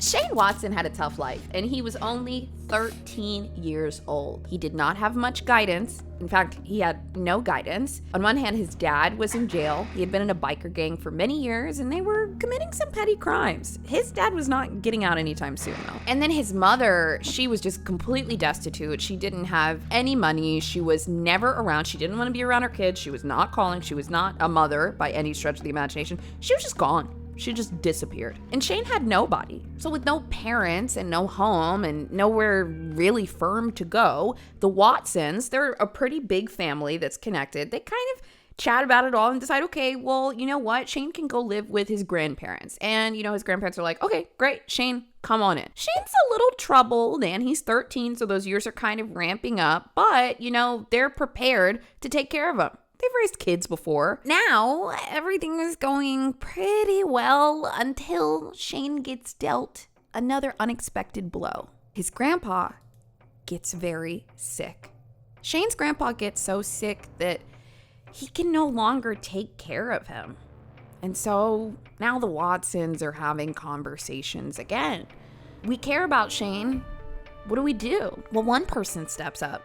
Shane Watson had a tough life, and he was only 13 years old. He did not have much guidance. In fact, he had no guidance. On one hand, his dad was in jail. He had been in a biker gang for many years, and they were committing some petty crimes. His dad was not getting out anytime soon, though. And then his mother, she was just completely destitute. She didn't have any money. She was never around. She didn't want to be around her kids. She was not calling. She was not a mother by any stretch of the imagination. She was just gone. She just disappeared. And Shane had nobody. So with no parents and no home and nowhere really firm to go, the Watsons, they're a pretty big family that's connected. They kind of chat about it all and decide, okay, well, you know what? Shane can go live with his grandparents. And, his grandparents are like, okay, great, Shane, come on in. Shane's a little troubled and he's 13, so those years are kind of ramping up. But, they're prepared to take care of him. They've raised kids before. Now, everything is going pretty well until Shane gets dealt another unexpected blow. His grandpa gets very sick. Shane's grandpa gets so sick that he can no longer take care of him. And so now the Watsons are having conversations again. We care about Shane. What do we do? Well, one person steps up.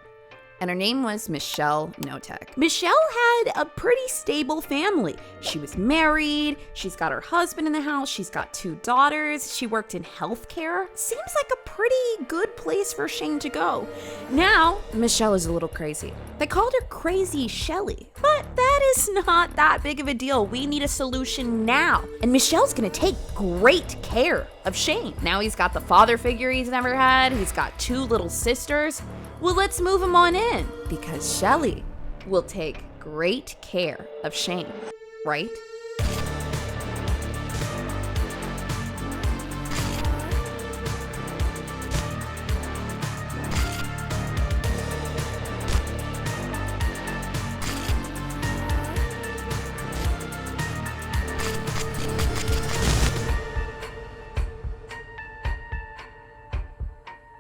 And her name was Michelle Knotek. Michelle had a pretty stable family. She was married, she's got her husband in the house, she's got 2 daughters, she worked in healthcare. Seems like a pretty good place for Shane to go. Now, Michelle is a little crazy. They called her Crazy Shelly, but that is not that big of a deal. We need a solution now. And Michelle's gonna take great care of Shane. Now he's got the father figure he's never had, he's got 2 little sisters. Well, let's move him on in because Shelly will take great care of Shane, right?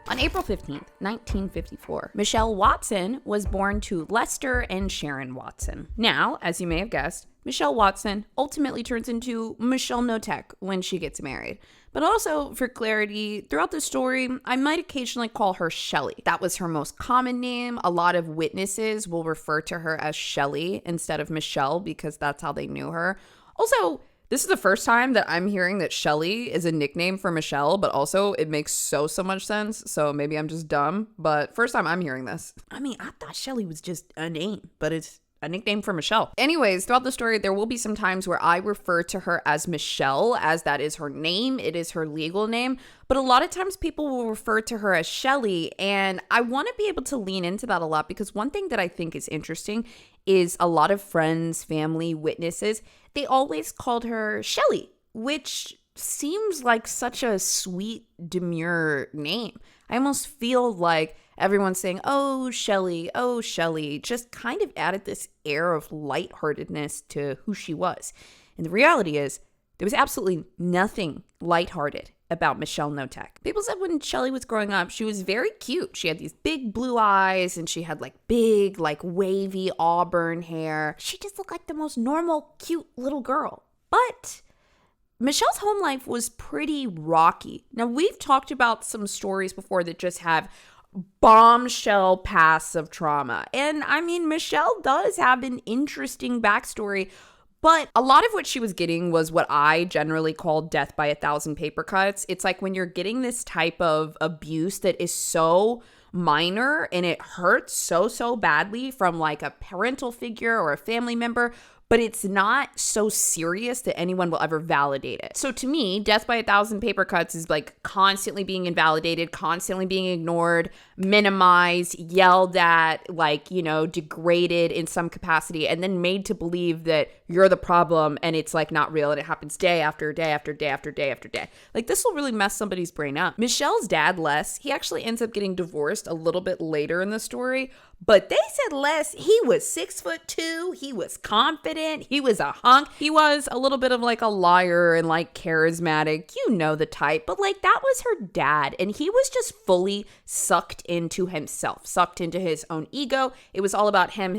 On April 15th, 1954, Michelle Watson was born to Lester and Sharon Watson. Now, as you may have guessed, Michelle Watson ultimately turns into Michelle Knotek when she gets married. But also, for clarity, throughout the story, I might occasionally call her Shelly. That was her most common name. A lot of witnesses will refer to her as Shelly instead of Michelle because that's how they knew her. Also, this is the first time that I'm hearing that Shelly is a nickname for Michelle, but also it makes so much sense. So maybe I'm just dumb, but first time I'm hearing this. I mean, I thought Shelly was just a name, but it's a nickname for Michelle. Anyways, throughout the story, there will be some times where I refer to her as Michelle, as that is her name. It is her legal name. But a lot of times people will refer to her as Shelly. And I want to be able to lean into that a lot because one thing that I think is interesting is a lot of friends, family, witnesses, they always called her Shelly, which seems like such a sweet, demure name. I almost feel like everyone's saying, oh, Shelly, just kind of added this air of lightheartedness to who she was. And the reality is, there was absolutely nothing lighthearted about Michelle Knotek. People said when Shelly was growing up, she was very cute. She had these big blue eyes and she had big, wavy auburn hair. She just looked like the most normal, cute little girl. But Michelle's home life was pretty rocky. Now, we've talked about some stories before that just have bombshell paths of trauma. And I mean, Michelle does have an interesting backstory, but a lot of what she was getting was what I generally call death by 1,000 paper cuts. It's like when you're getting this type of abuse that is so minor and it hurts so badly from a parental figure or a family member, but it's not so serious that anyone will ever validate it. So to me, death by 1,000 paper cuts is constantly being invalidated, constantly being ignored, minimized, yelled at, degraded in some capacity, and then made to believe that you're the problem and it's not real and it happens day after day after day after day after day. This will really mess somebody's brain up. Michelle's dad, Les, he actually ends up getting divorced a little bit later in the story, But they said Les, he was 6'2". He was confident. He was a hunk. He was a little bit of like a liar and like charismatic. You know the type. But like that was her dad. And he was just fully sucked into himself, sucked into his own ego. It was all about him.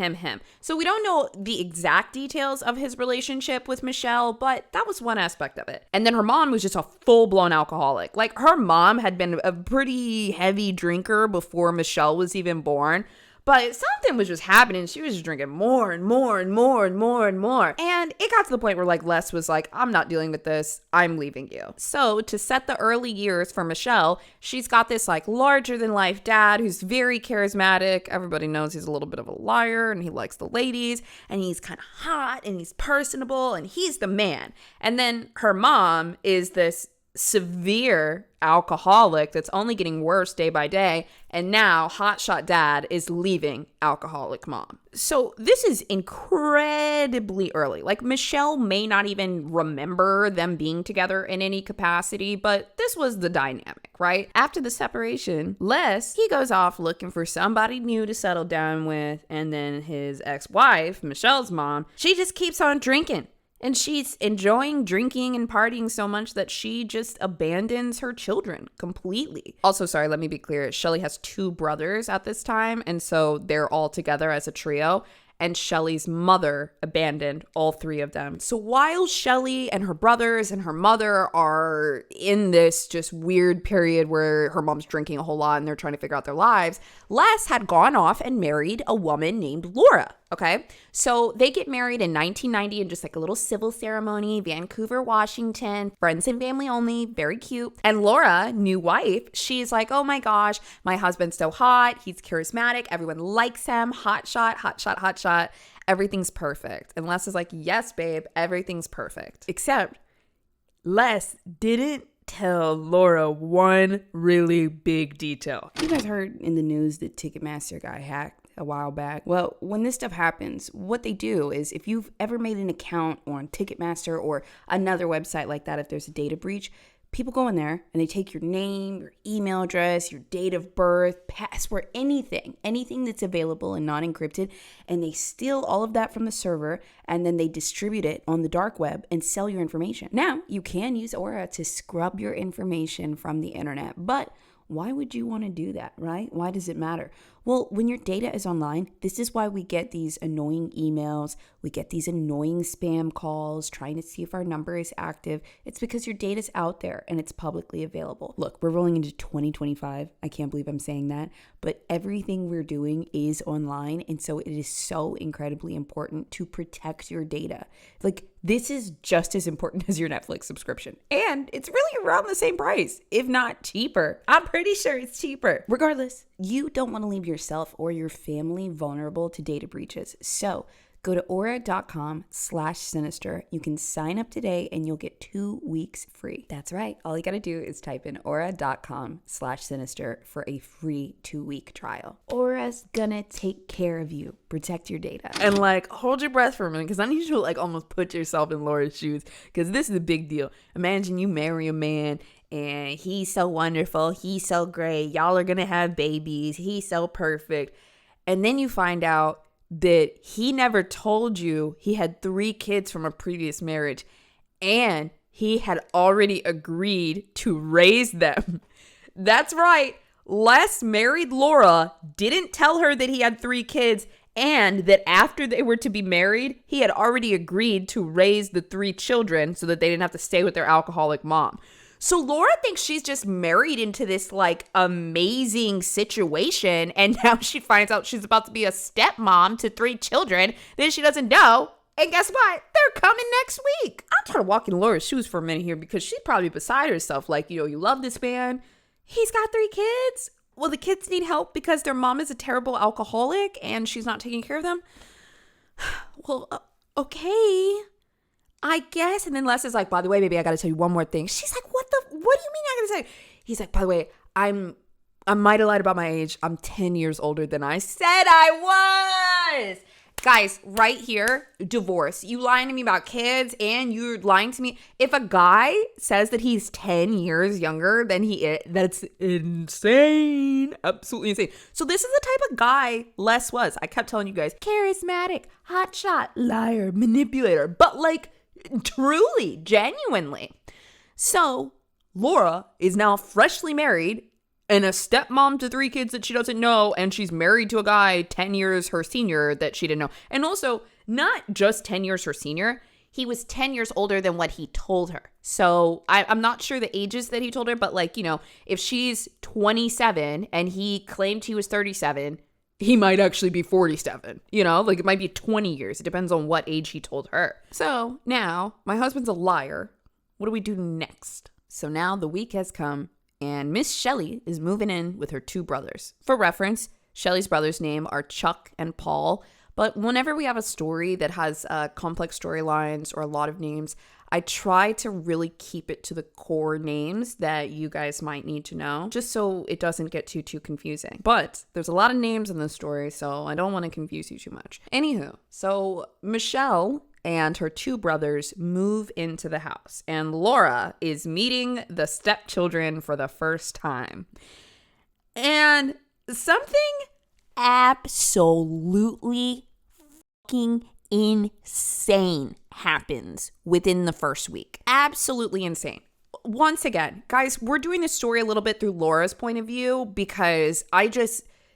So we don't know the exact details of his relationship with Michelle, but that was one aspect of it. And then her mom was just a full-blown alcoholic. Like her mom had been a pretty heavy drinker before Michelle was even born. But something was just happening. She was just drinking more and more. And it got to the point where like Les was like, I'm not dealing with this. I'm leaving you. So to set the early years for Michelle, she's got this like larger than life dad who's very charismatic. Everybody knows he's a little bit of a liar and he likes the ladies and he's kind of hot and he's personable and he's the man. And then her mom is this severe alcoholic that's only getting worse day by day, and now hotshot dad is leaving alcoholic mom. So this is incredibly early. Like Michelle may not even remember them being together in any capacity, but this was the dynamic, right? After the separation, Les, he goes off looking for somebody new to settle down with, and then his ex-wife, Michelle's mom, she just keeps on drinking. And she's enjoying drinking and partying so much that she just abandons her children completely. Also, sorry, let me be clear. Shelly has 2 brothers at this time, and so they're all together as a trio. And Shelly's mother abandoned all 3 of them. So while Shelly and her brothers and her mother are in this just weird period where her mom's drinking a whole lot and they're trying to figure out their lives, Les had gone off and married a woman named Laura. Okay, so they get married in 1990 in just like a little civil ceremony, Vancouver, Washington, friends and family only, very cute. And Laura, new wife, she's like, oh my gosh, my husband's so hot. He's charismatic. Everyone likes him. Hot shot. Everything's perfect. And Les is like, yes, babe, everything's perfect. Except Les didn't tell Laura one really big detail. You guys heard in the news that Ticketmaster got hacked a while back. Well, when this stuff happens, what they do is if you've ever made an account on Ticketmaster or another website like that, if there's a data breach, people go in there and they take your name, your email address, your date of birth, password, anything that's available and not encrypted, and they steal all of that from the server and then they distribute it on the dark web and sell your information. Now, you can use Aura to scrub your information from the internet, but why would you want to do that, right? Why does it matter? Well, when your data is online, this is why we get these annoying emails. We get these annoying spam calls trying to see if our number is active. It's because your data's out there and it's publicly available. Look, we're rolling into 2025. I can't believe I'm saying that, but everything we're doing is online. And so it is so incredibly important to protect your data. Like, this is just as important as your Netflix subscription. And it's really around the same price, if not cheaper. I'm pretty sure it's cheaper. Regardless, you don't want to leave yourself or your family vulnerable to data breaches. So go to aura.com/sinister. You can sign up today and you'll get 2 weeks free. That's right. All you got to do is type in aura.com/sinister for a free 2-week trial. Aura's gonna take care of you. Protect your data. And like, hold your breath for a minute, because I need you to like almost put yourself in Laura's shoes, because this is a big deal. Imagine you marry a man and he's so wonderful, he's so great, y'all are gonna have babies, he's so perfect, and then you find out that he never told you he had 3 kids from a previous marriage and he had already agreed to raise them. That's right. Les married Laura, didn't tell her that he had 3 kids, and that after they were to be married, he had already agreed to raise the 3 children so that they didn't have to stay with their alcoholic mom. So Laura thinks she's just married into this like amazing situation, and now she finds out she's about to be a stepmom to 3 children that she doesn't know. And guess what? They're coming next week. I'm trying to walk in Laura's shoes for a minute here, because she's probably beside herself. Like, you love this man. He's got 3 kids. Well, the kids need help because their mom is a terrible alcoholic and she's not taking care of them. Well, okay, I guess. And then Les is like, by the way, baby, I got to tell you one more thing. She's like, what do you mean I got to say? He's like, by the way, I might have lied about my age. I'm 10 years older than I said I was. Guys, right here, divorce. You lying to me about kids and you're lying to me. If a guy says that he's 10 years younger than he is, that's insane. Absolutely insane. So this is the type of guy Les was. I kept telling you guys, charismatic, hotshot, liar, manipulator, but like truly, genuinely. So Laura is now freshly married and a stepmom to 3 kids that she doesn't know, and she's married to a guy 10 years her senior that she didn't know. And also, not just 10 years her senior, he was 10 years older than what he told her. So I'm not sure the ages that he told her, but like, you know, if she's 27 and he claimed he was 37, he might actually be 47, you know, like it might be 20 years. It depends on what age he told her. So now my husband's a liar. What do we do next? So now the week has come. And Miss Shelly is moving in with her 2 brothers. For reference, Shelly's brothers' name are Chuck and Paul. But whenever we have a story that has complex storylines or a lot of names, I try to really keep it to the core names that you guys might need to know, just so it doesn't get too confusing. But there's a lot of names in this story, so I don't want to confuse you too much. Anywho, so Michelle and her 2 brothers move into the house, and Laura is meeting the stepchildren for the first time. And something absolutely fucking insane happens within the first week. Absolutely insane. Once again, guys, we're doing this story a little bit through Laura's point of view because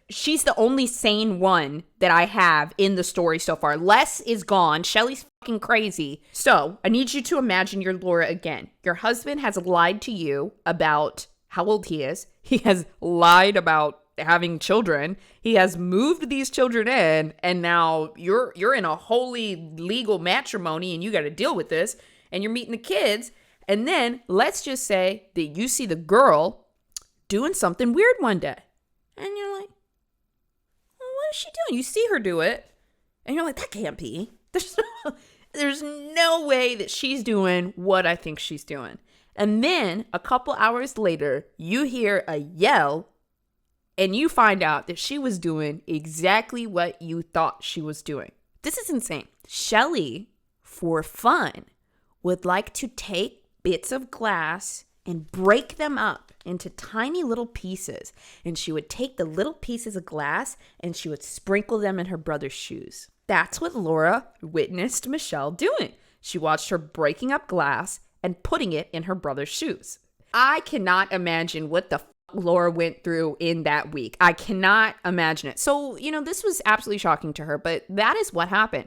she's the only sane one that I have in the story so far. Les is gone. Shelly's fucking crazy. So I need you to imagine you're Laura again. Your husband has lied to you about how old he is. He has lied about having children. He has moved these children in, and now you're in a holy legal matrimony and you got to deal with this, and you're meeting the kids. And then let's just say that you see the girl doing something weird one day. And you're like, what is she doing? You see her do it, and you're like, that can't be. There's no way that she's doing what I think she's doing. And then a couple hours later, you hear a yell, and you find out that she was doing exactly what you thought she was doing. This is insane. Shelly, for fun, would like to take bits of glass and break them up into tiny little pieces. And she would take the little pieces of glass and she would sprinkle them in her brother's shoes. That's what Laura witnessed Michelle doing. She watched her breaking up glass and putting it in her brother's shoes. I cannot imagine what the Laura went through in that week. I cannot imagine it. So, this was absolutely shocking to her, but that is what happened.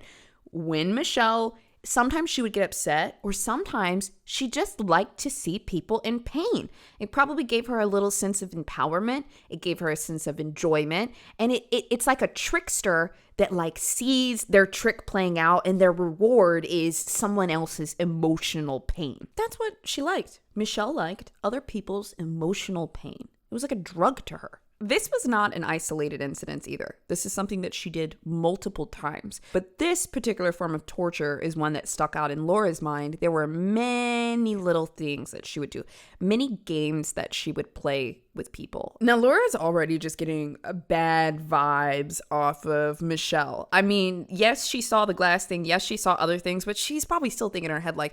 When Michelle, sometimes she would get upset, or sometimes she just liked to see people in pain. It probably gave her a little sense of empowerment. It gave her a sense of enjoyment. And it's like a trickster that sees their trick playing out and their reward is someone else's emotional pain. That's what she liked. Michelle liked other people's emotional pain. It was like a drug to her. This was not an isolated incident either. This is something that she did multiple times. But this particular form of torture is one that stuck out in Laura's mind. There were many little things that she would do, many games that she would play with people. Now, Laura's already just getting bad vibes off of Michelle. I mean, yes, she saw the glass thing. Yes, she saw other things, but she's probably still thinking in her head well,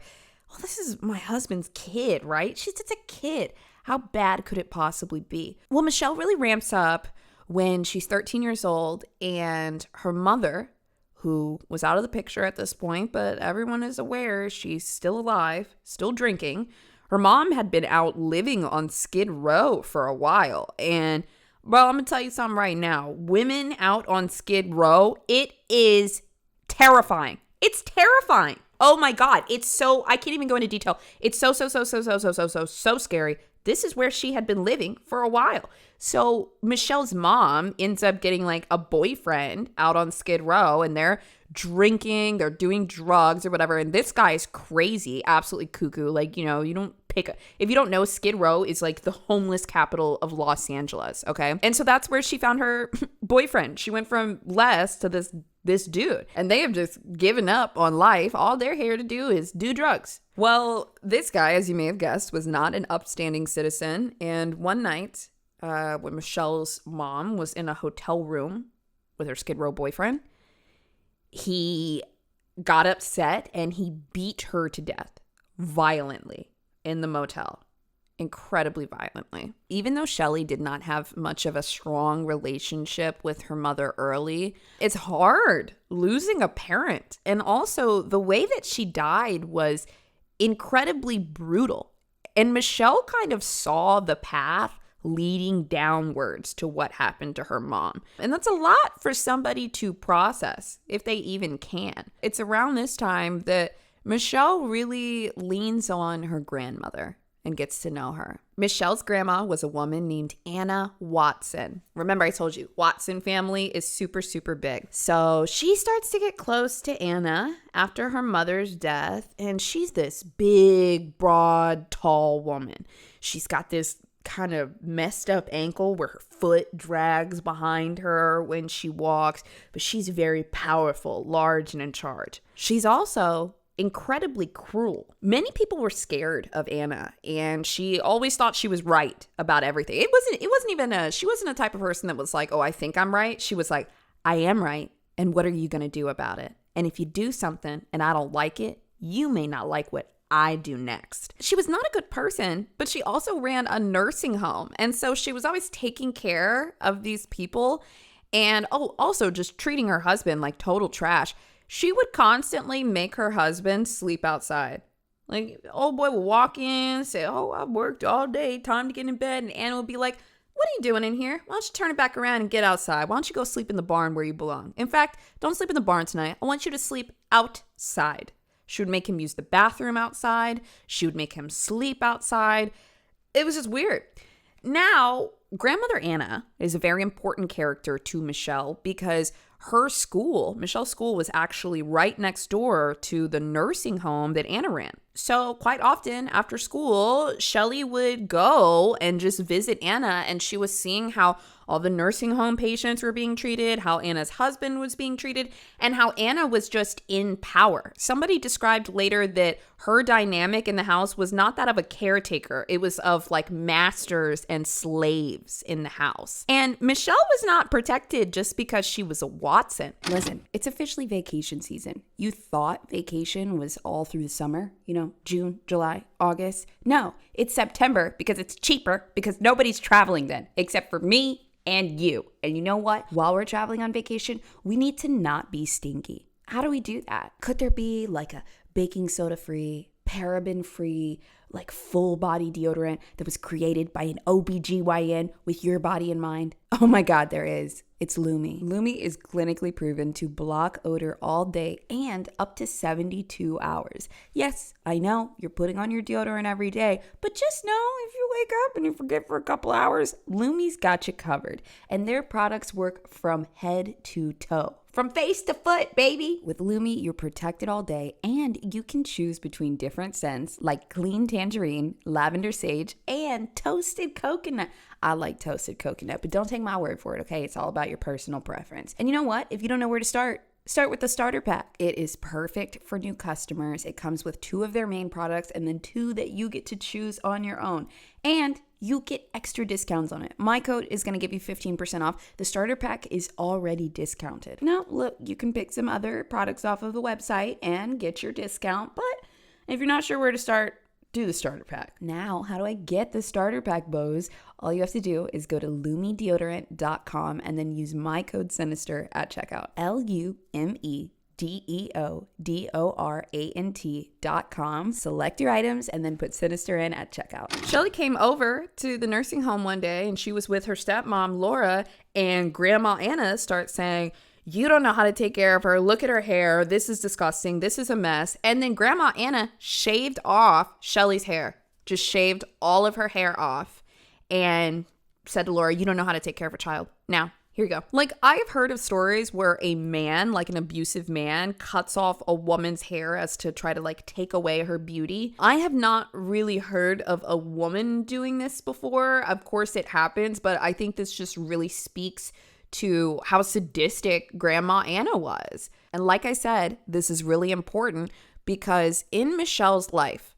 this is my husband's kid, right? She's just a kid. How bad could it possibly be? Well, Michelle really ramps up when she's 13 years old and her mother, who was out of the picture at this point, but everyone is aware she's still alive, still drinking. Her mom had been out living on Skid Row for a while. And, bro, I'm going to tell you something right now. Women out on Skid Row, it is terrifying. It's terrifying. Oh my God. I can't even go into detail. It's so scary. This is where she had been living for a while. So Michelle's mom ends up getting a boyfriend out on Skid Row, and they're drinking, they're doing drugs or whatever. And this guy is crazy, absolutely cuckoo. You don't if you don't know, Skid Row is the homeless capital of Los Angeles. Okay. And so that's where she found her boyfriend. She went from Les to this dude, and they have just given up on life. All they're here to do is do drugs. Well, this guy, as you may have guessed, was not an upstanding citizen. And one night, when Michelle's mom was in a hotel room with her Skid Row boyfriend, he got upset and he beat her to death violently in the motel. Incredibly violently. Even though Shelly did not have much of a strong relationship with her mother early, it's hard losing a parent. And also, the way that she died was incredibly brutal. And Michelle kind of saw the path leading downwards to what happened to her mom. And that's a lot for somebody to process, if they even can. It's around this time that Michelle really leans on her grandmother and gets to know her. Michelle's grandma was a woman named Anna Watson. Remember, I told you, Watson family is super, super big. So she starts to get close to Anna after her mother's death, and she's this big, broad, tall woman. She's got this kind of messed up ankle where her foot drags behind her when she walks, but she's very powerful, large, and in charge. She's also incredibly cruel. Many people were scared of Anna, and she always thought she was right about everything. She wasn't a type of person that was like, oh, I think I'm right. She was like, I am right, and what are you going to do about it? And if you do something and I don't like it, you may not like what I do next. She was not a good person, but she also ran a nursing home. And so she was always taking care of these people and also just treating her husband like total trash. She would constantly make her husband sleep outside. Like, old boy would walk in, say, oh, I've worked all day, time to get in bed. And Anna would be like, what are you doing in here? Why don't you turn it back around and get outside? Why don't you go sleep in the barn where you belong? In fact, don't sleep in the barn tonight. I want you to sleep outside. She would make him use the bathroom outside. She would make him sleep outside. It was just weird. Now, Grandmother Anna is a very important character to Michelle because Michelle's school was actually right next door to the nursing home that Anna ran. So quite often after school, Shelly would go and just visit Anna, and she was seeing how all the nursing home patients were being treated, how Anna's husband was being treated, and how Anna was just in power. Somebody described later that her dynamic in the house was not that of a caretaker. It was of like masters and slaves in the house. And Michelle was not protected just because she was a Watson. Listen, it's officially vacation season. You thought vacation was all through the summer, June, July, August. No, it's September because it's cheaper because nobody's traveling then except for me and you. And you know what? While we're traveling on vacation, we need to not be stinky. How do we do that? Could there be like a baking soda free, paraben free, like full body deodorant that was created by an OBGYN with your body in mind? Oh my God, there is. It's Lumi. Lumi is clinically proven to block odor all day and up to 72 hours. Yes, I know you're putting on your deodorant every day, but just know if you wake up and you forget for a couple hours, Lumi's got you covered. And their products work from head to toe. From face to foot, baby. With Lumi, you're protected all day, and you can choose between different scents like clean tangerine, lavender sage, and toasted coconut. I like toasted coconut, but don't take my word for it, okay? It's all about your personal preference. And you know what? If you don't know where to start with the starter pack. It is perfect for new customers. It comes with 2 of their main products and then 2 that you get to choose on your own. And you get extra discounts on it. My code is going to give you 15% off. The starter pack is already discounted. Now, look, you can pick some other products off of the website and get your discount. But if you're not sure where to start, do the starter pack. Now, how do I get the starter pack, BOZE? All you have to do is go to lumideodorant.com and then use my code SINISTER at checkout. LUMEDEODORANT.com. Select your items and then put SINISTER in at checkout. Shelly came over to the nursing home one day and she was with her stepmom, Laura, and Grandma Anna starts saying, you don't know how to take care of her. Look at her hair. This is disgusting. This is a mess. And then Grandma Anna shaved off Shelly's hair. Just shaved all of her hair off and said to Laura, you don't know how to take care of a child. Now, here you go. Like, I've heard of stories where a man, like an abusive man, cuts off a woman's hair as to try to like take away her beauty. I have not really heard of a woman doing this before. Of course it happens, but I think this just really speaks to how sadistic Grandma Anna was. And like I said, this is really important because in Michelle's life,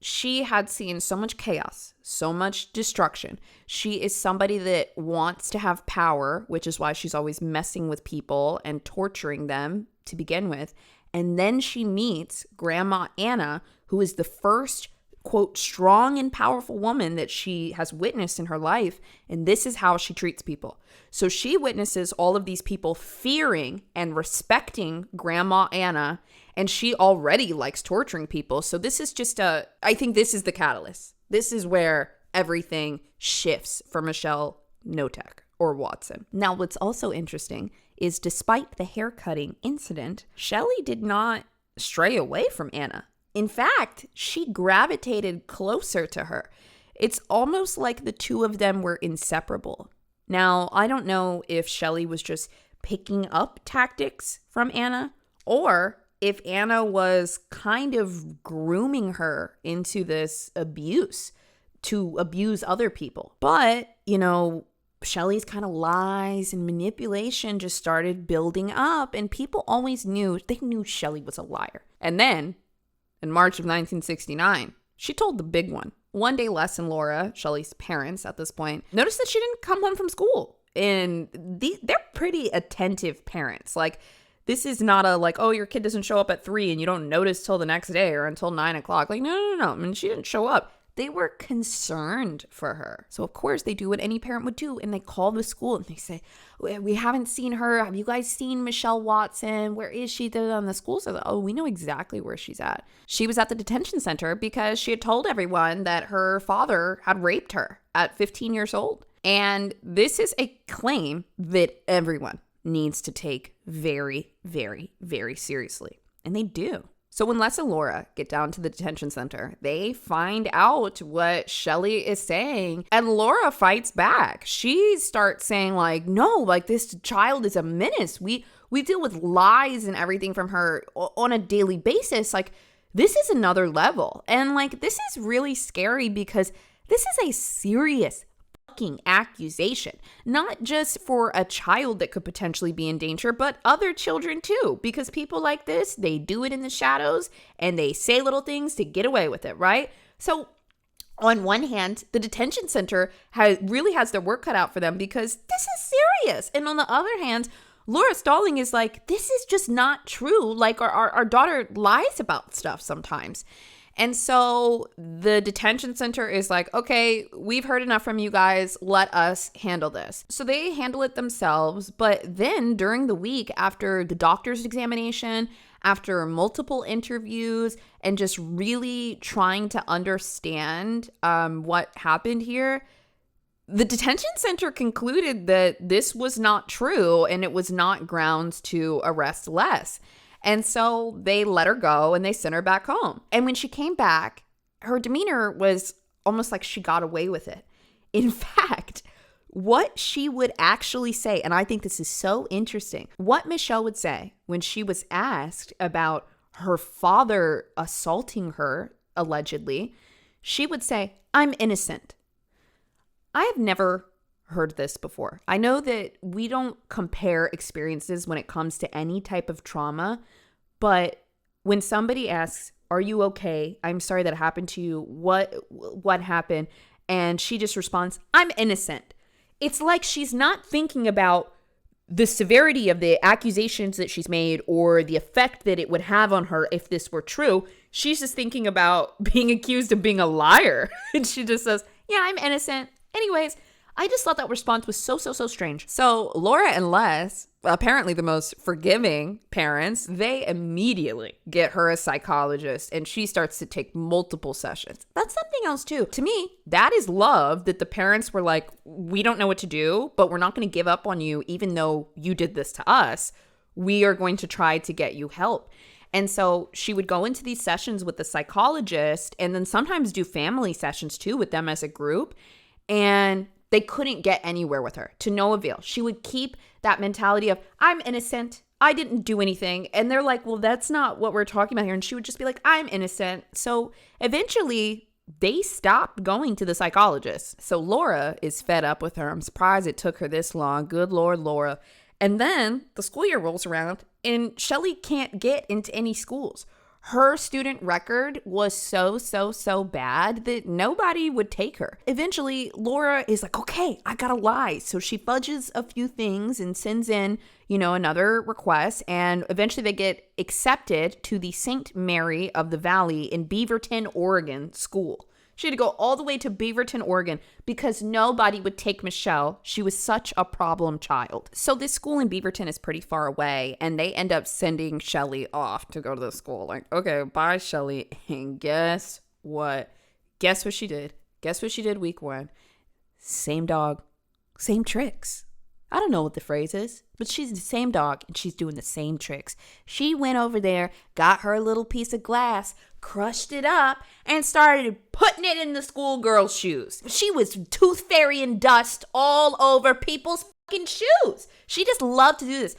she had seen so much chaos, so much destruction. She is somebody that wants to have power, which is why she's always messing with people and torturing them to begin with. And then she meets Grandma Anna, who is the first, quote, strong and powerful woman that she has witnessed in her life. And this is how she treats people. So she witnesses all of these people fearing and respecting Grandma Anna. And she already likes torturing people. So this is just I think this is the catalyst. This is where everything shifts for Michelle Knotek or Watson. Now, what's also interesting is despite the haircutting incident, Shelly did not stray away from Anna. In fact, she gravitated closer to her. It's almost like the two of them were inseparable. Now, I don't know if Shelly was just picking up tactics from Anna or if Anna was kind of grooming her into this abuse to abuse other people. But, Shelly's kind of lies and manipulation just started building up, and people always knew Shelly was a liar. And then in March of 1969, she told the big one. One day, Les and Laura, Shelly's parents at this point, noticed that she didn't come home from school. And they're pretty attentive parents. Like, this is not oh, your kid doesn't show up at 3 and you don't notice till the next day or until 9 o'clock. Like, no. I mean, she didn't show up. They were concerned for her. So, of course, they do what any parent would do. And they call the school and they say, we haven't seen her. Have you guys seen Michelle Watson? Where is she? And the school says, oh, we know exactly where she's at. She was at the detention center because she had told everyone that her father had raped her at 15 years old. And this is a claim that everyone needs to take very, very, very seriously. And they do. So when Les and Laura get down to the detention center, they find out what Shelly is saying, and Laura fights back. She starts saying no, this child is a menace. We deal with lies and everything from her on a daily basis. This is another level. And this is really scary because this is a serious accusation, not just for a child that could potentially be in danger, but other children too, because people like this, they do it in the shadows and they say little things to get away with it, right? So on one hand, the detention center really has their work cut out for them because this is serious. And on the other hand, Laura Stalling is this is just not true. Our daughter lies about stuff sometimes. And so the detention center is okay, we've heard enough from you guys. Let us handle this. So they handle it themselves. But then during the week after the doctor's examination, after multiple interviews and just really trying to understand what happened here, the detention center concluded that this was not true and it was not grounds to arrest Les. And so they let her go and they sent her back home. And when she came back, her demeanor was almost like she got away with it. In fact, what she would actually say, and I think this is so interesting, what Michelle would say when she was asked about her father assaulting her, allegedly, she would say, I'm innocent. I have never heard this before. I know that we don't compare experiences when it comes to any type of trauma, but when somebody asks, are you okay? I'm sorry that happened to you. What happened? And she just responds, I'm innocent. It's like she's not thinking about the severity of the accusations that she's made or the effect that it would have on her if this were true. She's just thinking about being accused of being a liar. And she just says, yeah, I'm innocent. Anyways, I just thought that response was so strange. So Laura and Les, apparently the most forgiving parents, they immediately get her a psychologist and she starts to take multiple sessions. That's something else too. To me, that is love, that the parents were like, we don't know what to do, but we're not going to give up on you even though you did this to us. We are going to try to get you help. And so she would go into these sessions with the psychologist and then sometimes do family sessions too with them as a group. And they couldn't get anywhere with her, to no avail. She would keep that mentality of, I'm innocent. I didn't do anything. And they're like, well, that's not what we're talking about here. And she would just be like, I'm innocent. So eventually they stopped going to the psychologist. So Laura is fed up with her. I'm surprised it took her this long. Good Lord, Laura. And then the school year rolls around and Shelly can't get into any schools. Her student record was so bad that nobody would take her. Eventually, Laura is like, okay, I gotta lie. So she fudges a few things and sends in, another request. And eventually they get accepted to the St. Mary of the Valley in Beaverton, Oregon school. She had to go all the way to Beaverton, Oregon, because nobody would take Michelle. She was such a problem child. So this school in Beaverton is pretty far away, and they end up sending Shelly off to go to the school. Like, okay, bye, Shelly. And guess what? Guess what she did? Guess what she did week 1? Same dog, same tricks. I don't know what the phrase is, but she's the same dog and she's doing the same tricks. She went over there, got her little piece of glass, crushed it up, and started putting it in the schoolgirl's shoes. She was tooth fairy and dust all over people's fucking shoes. She just loved to do this.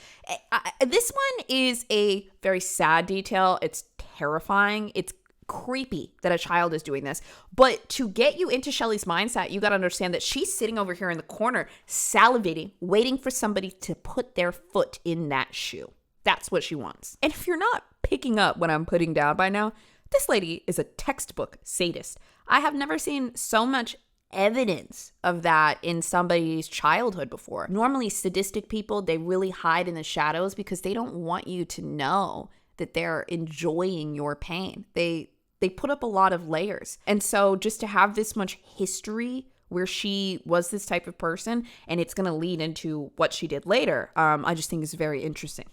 This one is a very sad detail. It's terrifying. It's creepy that a child is doing this. But to get you into Shelly's mindset, you got to understand that she's sitting over here in the corner, salivating, waiting for somebody to put their foot in that shoe. That's what she wants. And if you're not picking up what I'm putting down by now, this lady is a textbook sadist. I have never seen so much evidence of that in somebody's childhood before. Normally, sadistic people, they really hide in the shadows because they don't want you to know that they're enjoying your pain. They put up a lot of layers. And so just to have this much history where she was this type of person, and it's going to lead into what she did later, I just think is very interesting.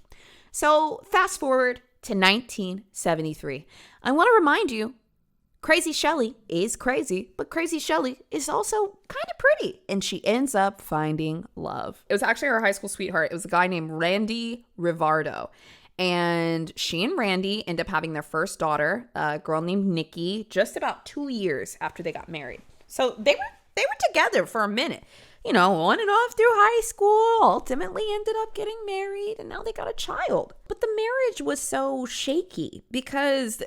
So fast forward to 1973. I want to remind you, Crazy Shelly is crazy, but Crazy Shelly is also kind of pretty. And she ends up finding love. It was actually her high school sweetheart. It was a guy named Randy Rivardo. And she and Randy end up having their first daughter, a girl named Nikki, just about 2 years after they got married. So they were together for a minute, on and off through high school, ultimately ended up getting married, and now they got a child. But the marriage was so shaky because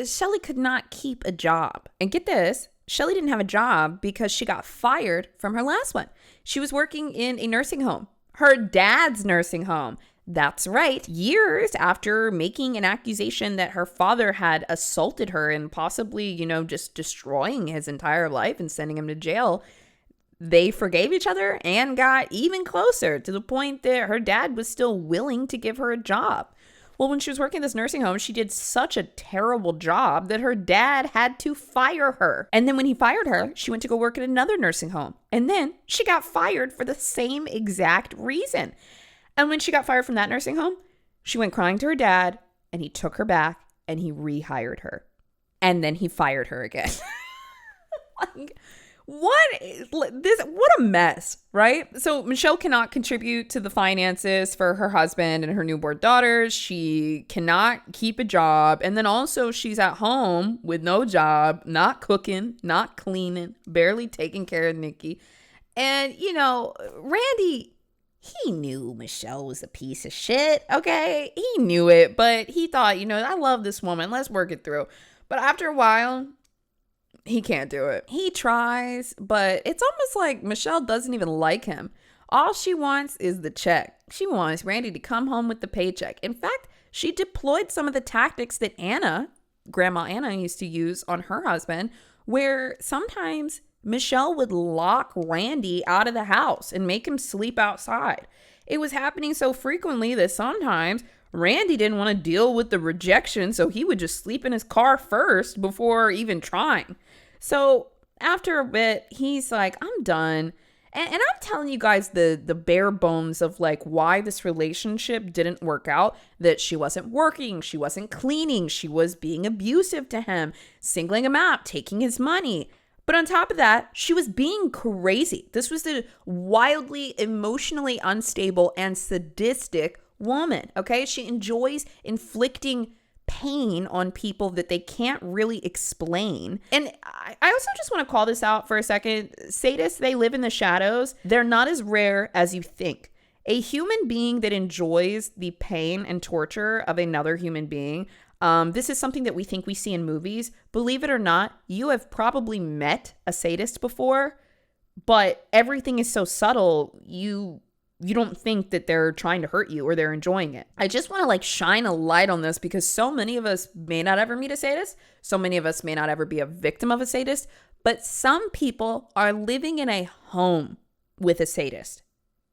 Shelly could not keep a job. And get this, Shelly didn't have a job because she got fired from her last one. She was working in a nursing home, her dad's nursing home. That's right. Years after making an accusation that her father had assaulted her and possibly, just destroying his entire life and sending him to jail, they forgave each other and got even closer to the point that her dad was still willing to give her a job. Well, when she was working in this nursing home, she did such a terrible job that her dad had to fire her. And then when he fired her, she went to go work at another nursing home. And then she got fired for the same exact reason. And when she got fired from that nursing home, she went crying to her dad, and he took her back and he rehired her. And then he fired her again. What a mess, right? So Michelle cannot contribute to the finances for her husband and her newborn daughters. She cannot keep a job. And then also she's at home with no job, not cooking, not cleaning, barely taking care of Nikki. And, Randy, he knew Michelle was a piece of shit, okay? He knew it, but he thought, I love this woman. Let's work it through. But after a while, he can't do it. He tries, but it's almost like Michelle doesn't even like him. All she wants is the check. She wants Randy to come home with the paycheck. In fact, she deployed some of the tactics that Grandma Anna used to use on her husband, where sometimes Michelle would lock Randy out of the house and make him sleep outside. It was happening so frequently that sometimes Randy didn't want to deal with the rejection, so he would just sleep in his car first before even trying. So after a bit, he's like, I'm done. And I'm telling you guys the bare bones of why this relationship didn't work out, that she wasn't working, she wasn't cleaning, she was being abusive to him, singling him out, taking his money. But on top of that, she was being crazy. This was a wildly emotionally unstable and sadistic woman, okay? She enjoys inflicting pain on people that they can't really explain. And I also just want to call this out for a second. Sadists, they live in the shadows. They're not as rare as you think. A human being that enjoys the pain and torture of another human being, this is something that we think we see in movies. Believe it or not, you have probably met a sadist before, but everything is so subtle, you you don't think that they're trying to hurt you or they're enjoying it. I just want to like shine a light on this because so many of us may not ever meet a sadist. So many of us may not ever be a victim of a sadist, but some people are living in a home with a sadist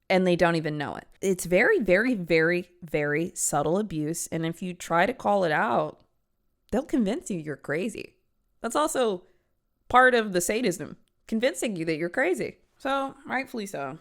and they don't even know it. It's very, very, very, very subtle abuse. And if you try to call it out, they'll convince you you're crazy. That's also part of the sadism, convincing you that you're crazy. So, rightfully so.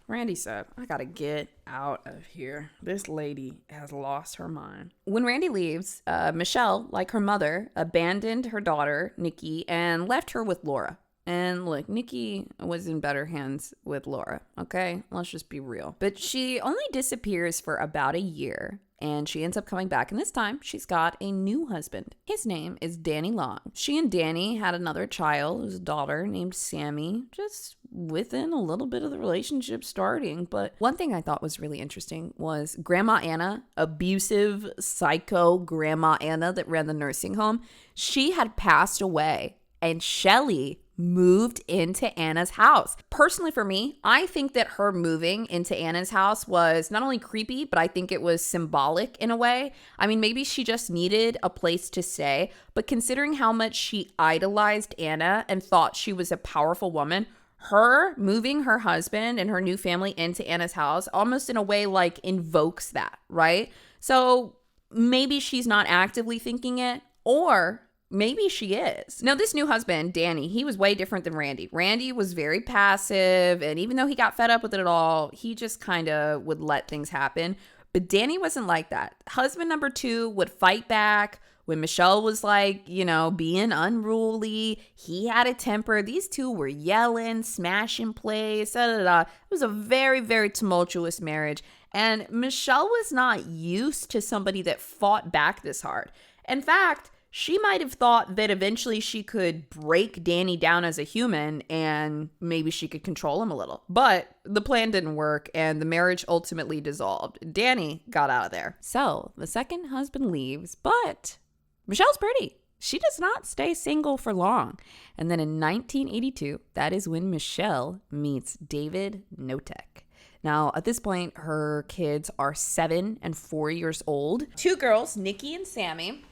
Randy said, I gotta get out of here. This lady has lost her mind. When Randy leaves, Michelle, like her mother, abandoned her daughter, Nikki, and left her with Laura. And look, Nikki was in better hands with Laura, okay? Let's just be real. But she only disappears for about a year, and she ends up coming back. And this time, she's got a new husband. His name is Danny Long. She and Danny had another child, his daughter, named Sammy, just within a little bit of the relationship starting. But one thing I thought was really interesting was Grandma Anna, abusive, psycho Grandma Anna that ran the nursing home. She had passed away, and Shelly moved into Anna's house. Personally, for me, I think that her moving into Anna's house was not only creepy, but I think it was symbolic in a way. I mean, maybe she just needed a place to stay, but considering how much she idolized Anna and thought she was a powerful woman, her moving her husband and her new family into Anna's house almost in a way like invokes that, right? So maybe she's not actively thinking it, or maybe she is. Now, this new husband, Danny, he was way different than Randy. Randy was very passive, and even though he got fed up with it at all, he just kind of would let things happen. But Danny wasn't like that. Husband number 2 would fight back. When Michelle was like, being unruly, he had a temper. These two were yelling, smashing plays, da, da, da. It was a very, very tumultuous marriage. And Michelle was not used to somebody that fought back this hard. In fact, she might have thought that eventually she could break Danny down as a human and maybe she could control him a little. But the plan didn't work and the marriage ultimately dissolved. Danny got out of there. So the second husband leaves, but Michelle's pretty. She does not stay single for long. And then in 1982, that is when Michelle meets David Knotek. Now, at this point, her kids are 7 and 4 years old. 2 girls, Nikki and Sammy.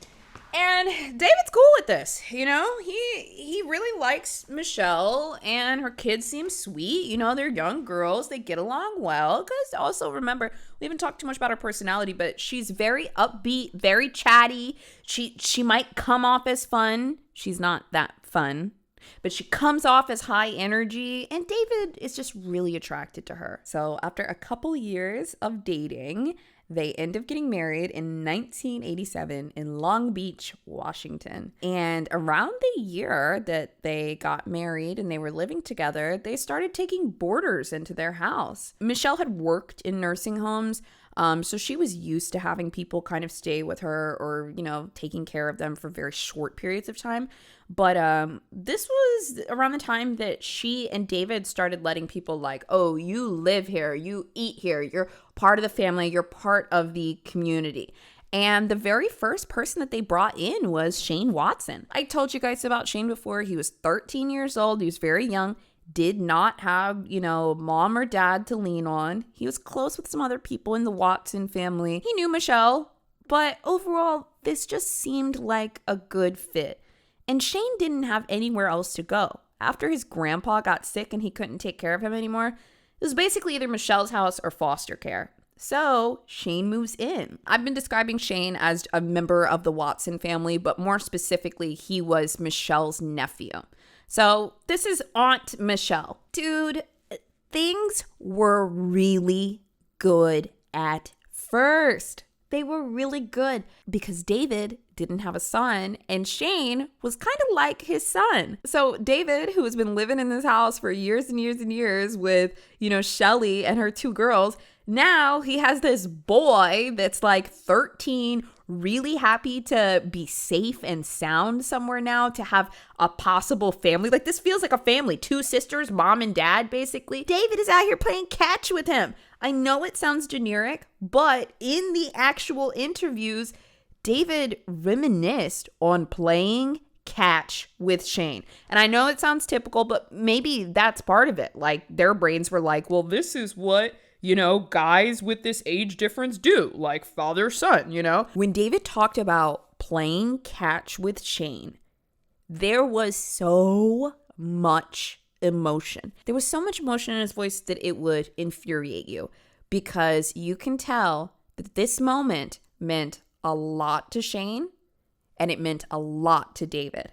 And David's cool with this, he really likes Michelle and her kids seem sweet. They're young girls. They get along well. Because also remember, we haven't talked too much about her personality, but she's very upbeat, very chatty. She might come off as fun. She's not that fun, but she comes off as high energy. And David is just really attracted to her. So after a couple years of dating, they end up getting married in 1987 in Long Beach, Washington. And around the year that they got married and they were living together, they started taking boarders into their house. Michelle had worked in nursing homes, so she was used to having people kind of stay with her or, taking care of them for very short periods of time. But this was around the time that she and David started letting people like, oh, you live here, you eat here, you're part of the family, you're part of the community. And the very first person that they brought in was Shane Watson. I told you guys about Shane before. He was 13 years old. He was very young. Did not have, mom or dad to lean on. He was close with some other people in the Watson family. He knew Michelle, but overall, this just seemed like a good fit. And Shane didn't have anywhere else to go. After his grandpa got sick and he couldn't take care of him anymore, it was basically either Michelle's house or foster care. So Shane moves in. I've been describing Shane as a member of the Watson family, but more specifically, he was Michelle's nephew. So this is Aunt Michelle. Dude, things were really good at first. They were really good because David didn't have a son and Shane was kind of like his son. So David, who has been living in this house for years and years and years with, Shelly and her 2 girls, now he has this boy that's like 13, really happy to be safe and sound somewhere now, to have a possible family. Like, this feels like a family. 2 sisters, mom and dad, basically. David is out here playing catch with him. I know it sounds generic, but in the actual interviews, David reminisced on playing catch with Shane. And I know it sounds typical, but maybe that's part of it. Like, their brains were like, well, this is what guys with this age difference do, like father-son, When David talked about playing catch with Shane, there was so much emotion. There was so much emotion in his voice that it would infuriate you, because you can tell that this moment meant a lot to Shane and it meant a lot to David.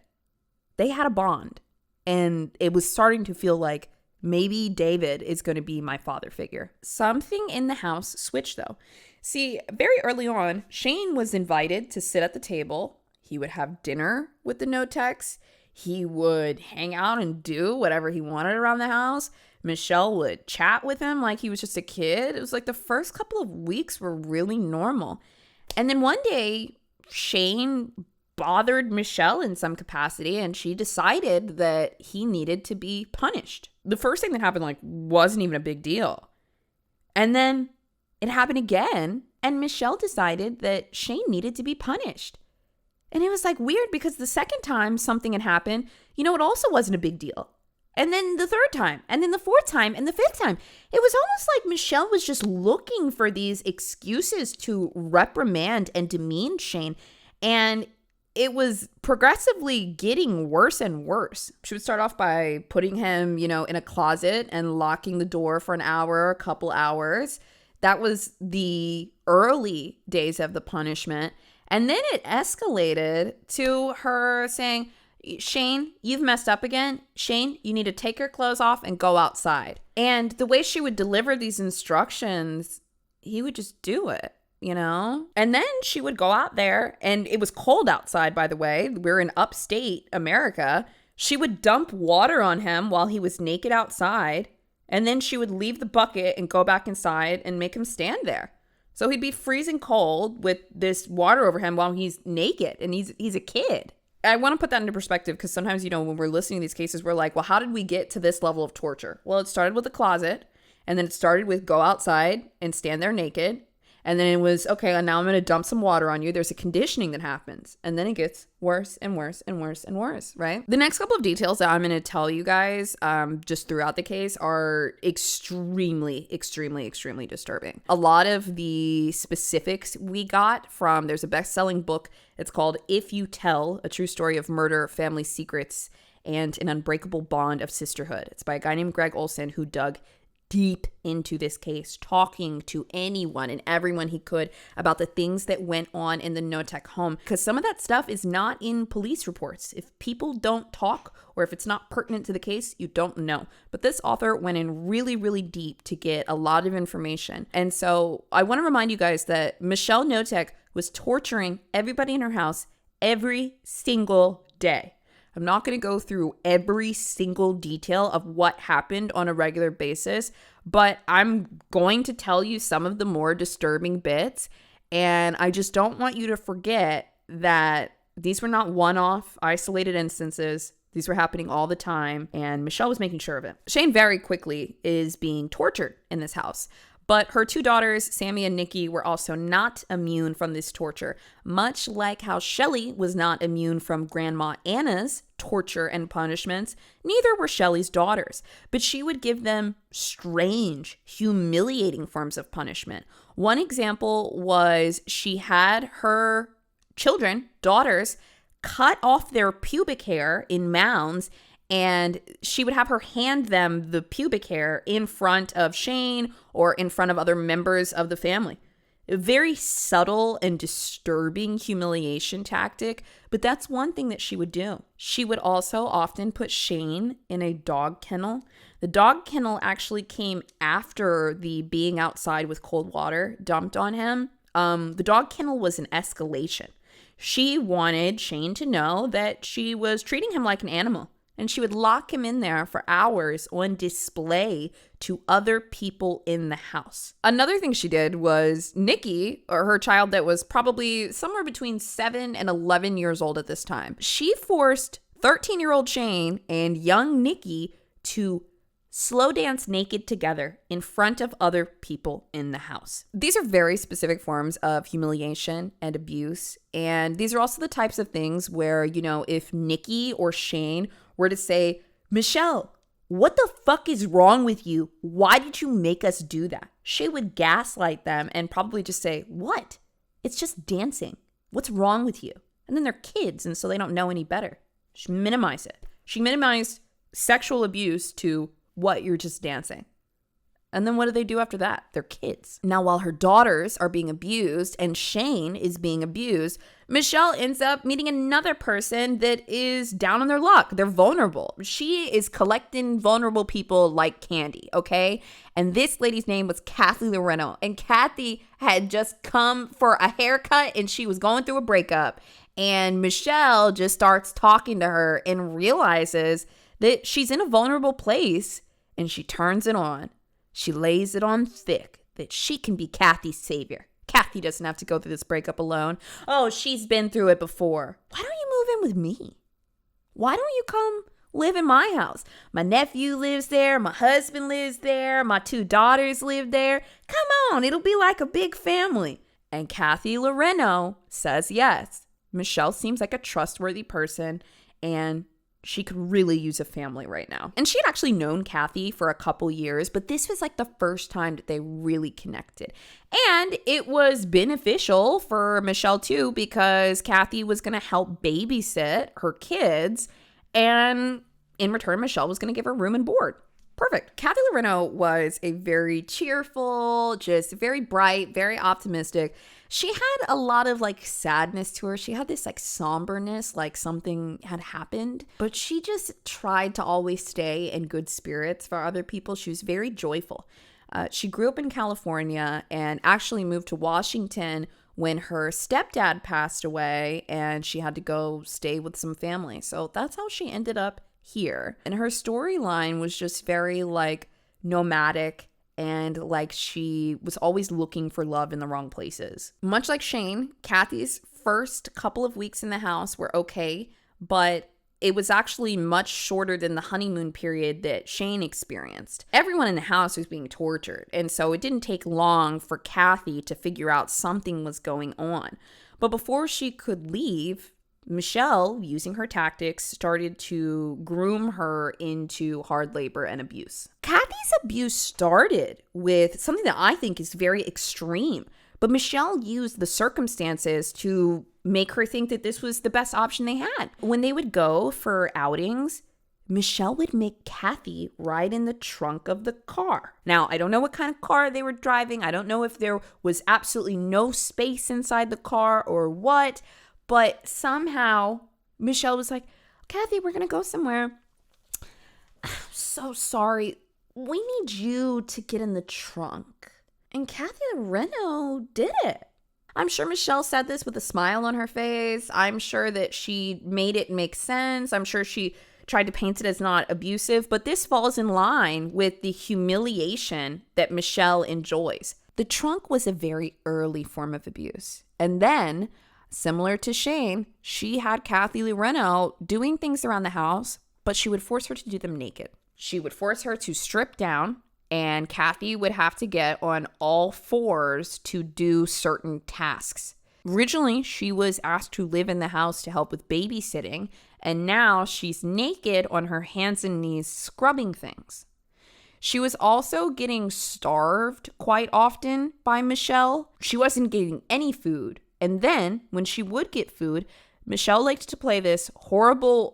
They had a bond, and it was starting to feel like maybe David is going to be my father figure. Something in the house switched though. See, very early on, Shane was invited to sit at the table. He would have dinner with the Knoteks. He would hang out and do whatever he wanted around the house. Michelle would chat with him like he was just a kid. It was like the first couple of weeks were really normal. And then one day, Shane bothered Michelle in some capacity, and she decided that he needed to be punished. The first thing that happened wasn't even a big deal. And then it happened again, and Michelle decided that Shane needed to be punished. And it was weird, because the second time something had happened, it also wasn't a big deal. And then the third time, and then the fourth time, and the fifth time. It was almost like Michelle was just looking for these excuses to reprimand and demean Shane. And it was progressively getting worse and worse. She would start off by putting him, in a closet and locking the door for an hour, a couple hours. That was the early days of the punishment. And then it escalated to her saying, Shane, you've messed up again. Shane, you need to take your clothes off and go outside. And the way she would deliver these instructions, he would just do it. And then she would go out there, and it was cold outside, by the way. We're in upstate America. She would dump water on him while he was naked outside, and then she would leave the bucket and go back inside and make him stand there. So he'd be freezing cold with this water over him while he's naked, and he's a kid. I want to put that into perspective, because sometimes, when we're listening to these cases, we're like, well, how did we get to this level of torture? Well, it started with a closet, and then it started with go outside and stand there naked. And then it was, okay, and now I'm going to dump some water on you. There's a conditioning that happens. And then it gets worse and worse and worse and worse, right? The next couple of details that I'm going to tell you guys just throughout the case are extremely, extremely, extremely disturbing. A lot of the specifics we got from, there's a best-selling book. It's called If You Tell, A True Story of Murder, Family Secrets, and an Unbreakable Bond of Sisterhood. It's by a guy named Greg Olson, who dug deep into this case, talking to anyone and everyone he could about the things that went on in the Knotek home, because some of that stuff is not in police reports. If people don't talk, or if it's not pertinent to the case, you don't know. But this author went in really, really deep to get a lot of information. And so I want to remind you guys that Michelle Knotek was torturing everybody in her house every single day. I'm not going to go through every single detail of what happened on a regular basis, but I'm going to tell you some of the more disturbing bits. And I just don't want you to forget that these were not one-off, isolated instances. These were happening all the time, and Michelle was making sure of it. Shane very quickly is being tortured in this house. But her two daughters, Sammy and Nikki, were also not immune from this torture, much like how Shelly was not immune from Grandma Anna's torture and punishments. Neither were Shelly's daughters, but she would give them strange, humiliating forms of punishment. One example was she had her children, daughters, cut off their pubic hair in mounds, and she would have her hand them the pubic hair in front of Shane or in front of other members of the family. A very subtle and disturbing humiliation tactic, but that's one thing that she would do. She would also often put Shane in a dog kennel. The dog kennel actually came after the being outside with cold water dumped on him. The dog kennel was an escalation. She wanted Shane to know that she was treating him like an animal. And she would lock him in there for hours on display to other people in the house. Another thing she did was Nikki, or her child that was probably somewhere between 7 and 11 years old at this time, she forced 13-year-old Shane and young Nikki to slow dance naked together in front of other people in the house. These are very specific forms of humiliation and abuse. And these are also the types of things where, if Nikki or Shane were to say, Michelle, What the fuck is wrong with you? Why did you make us do that? Shay would gaslight them and probably just say, what? It's just dancing. What's wrong with you? And then they're kids, and so they don't know any better. She minimized it. She minimized sexual abuse to what, you're just dancing. And then what do they do after that? They're kids. Now, while her daughters are being abused and Shane is being abused, Michelle ends up meeting another person that is down on their luck. They're vulnerable. She is collecting vulnerable people like candy, okay? And this lady's name was Kathy Loreno. And Kathy had just come for a haircut and she was going through a breakup. And Michelle just starts talking to her and realizes that she's in a vulnerable place, and she turns it on. She lays it on thick that she can be Kathy's savior. Kathy doesn't have to go through this breakup alone. Oh, she's been through it before. Why don't you move in with me? Why don't you come live in my house? My nephew lives there. My husband lives there. My 2 daughters live there. Come on, it'll be like a big family. And Kathy Loreno says yes. Michelle seems like a trustworthy person, and she could really use a family right now. And she had actually known Kathy for a couple years, but this was like the first time that they really connected. And it was beneficial for Michelle too, because Kathy was going to help babysit her kids. And in return, Michelle was going to give her room and board. Perfect. Kathy Loreno was a very cheerful, just very bright, very optimistic. She had a lot of like sadness to her. She had this like somberness, like something had happened, but she just tried to always stay in good spirits for other people. She was very joyful. She grew up in California and actually moved to Washington when her stepdad passed away and she had to go stay with some family. So that's how she ended up here. And her storyline was just very like nomadic, and like she was always looking for love in the wrong places. Much like Shane, Kathy's first couple of weeks in the house were okay, but it was actually much shorter than the honeymoon period that Shane experienced. Everyone in the house was being tortured, and so it didn't take long for Kathy to figure out something was going on. But before she could leave, Michelle, using her tactics, started to groom her into hard labor and abuse. Kathy's abuse started with something that I think is very extreme, but Michelle used the circumstances to make her think that this was the best option they had. When they would go for outings, Michelle would make Kathy ride in the trunk of the car. Now, I don't know what kind of car they were driving. I don't know if there was absolutely no space inside the car or what. But somehow Michelle was like, Kathy, we're going to go somewhere. I'm so sorry. We need you to get in the trunk. And Kathy Loreno did it. I'm sure Michelle said this with a smile on her face. I'm sure that she made it make sense. I'm sure she tried to paint it as not abusive. But this falls in line with the humiliation that Michelle enjoys. The trunk was a very early form of abuse. And then, similar to Shane, she had Kathy Loreno doing things around the house, but she would force her to do them naked. She would force her to strip down, and Kathy would have to get on all fours to do certain tasks. Originally, she was asked to live in the house to help with babysitting, and now she's naked on her hands and knees scrubbing things. She was also getting starved quite often by Michelle. She wasn't getting any food. And then, when she would get food, Michelle liked to play this horrible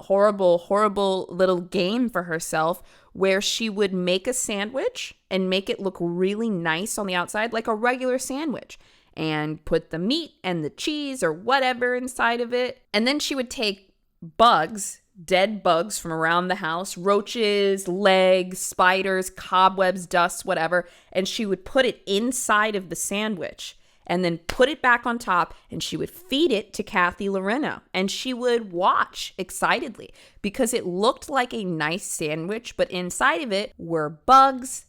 little game for herself where she would make a sandwich and make it look really nice on the outside, like a regular sandwich, and put the meat and the cheese or whatever inside of it. And then she would take bugs, dead bugs from around the house, roaches, legs, spiders, cobwebs, dust, whatever, and she would put it inside of the sandwich and then put it back on top, and she would feed it to Kathy Loreno. And she would watch excitedly because it looked like a nice sandwich, but inside of it were bugs,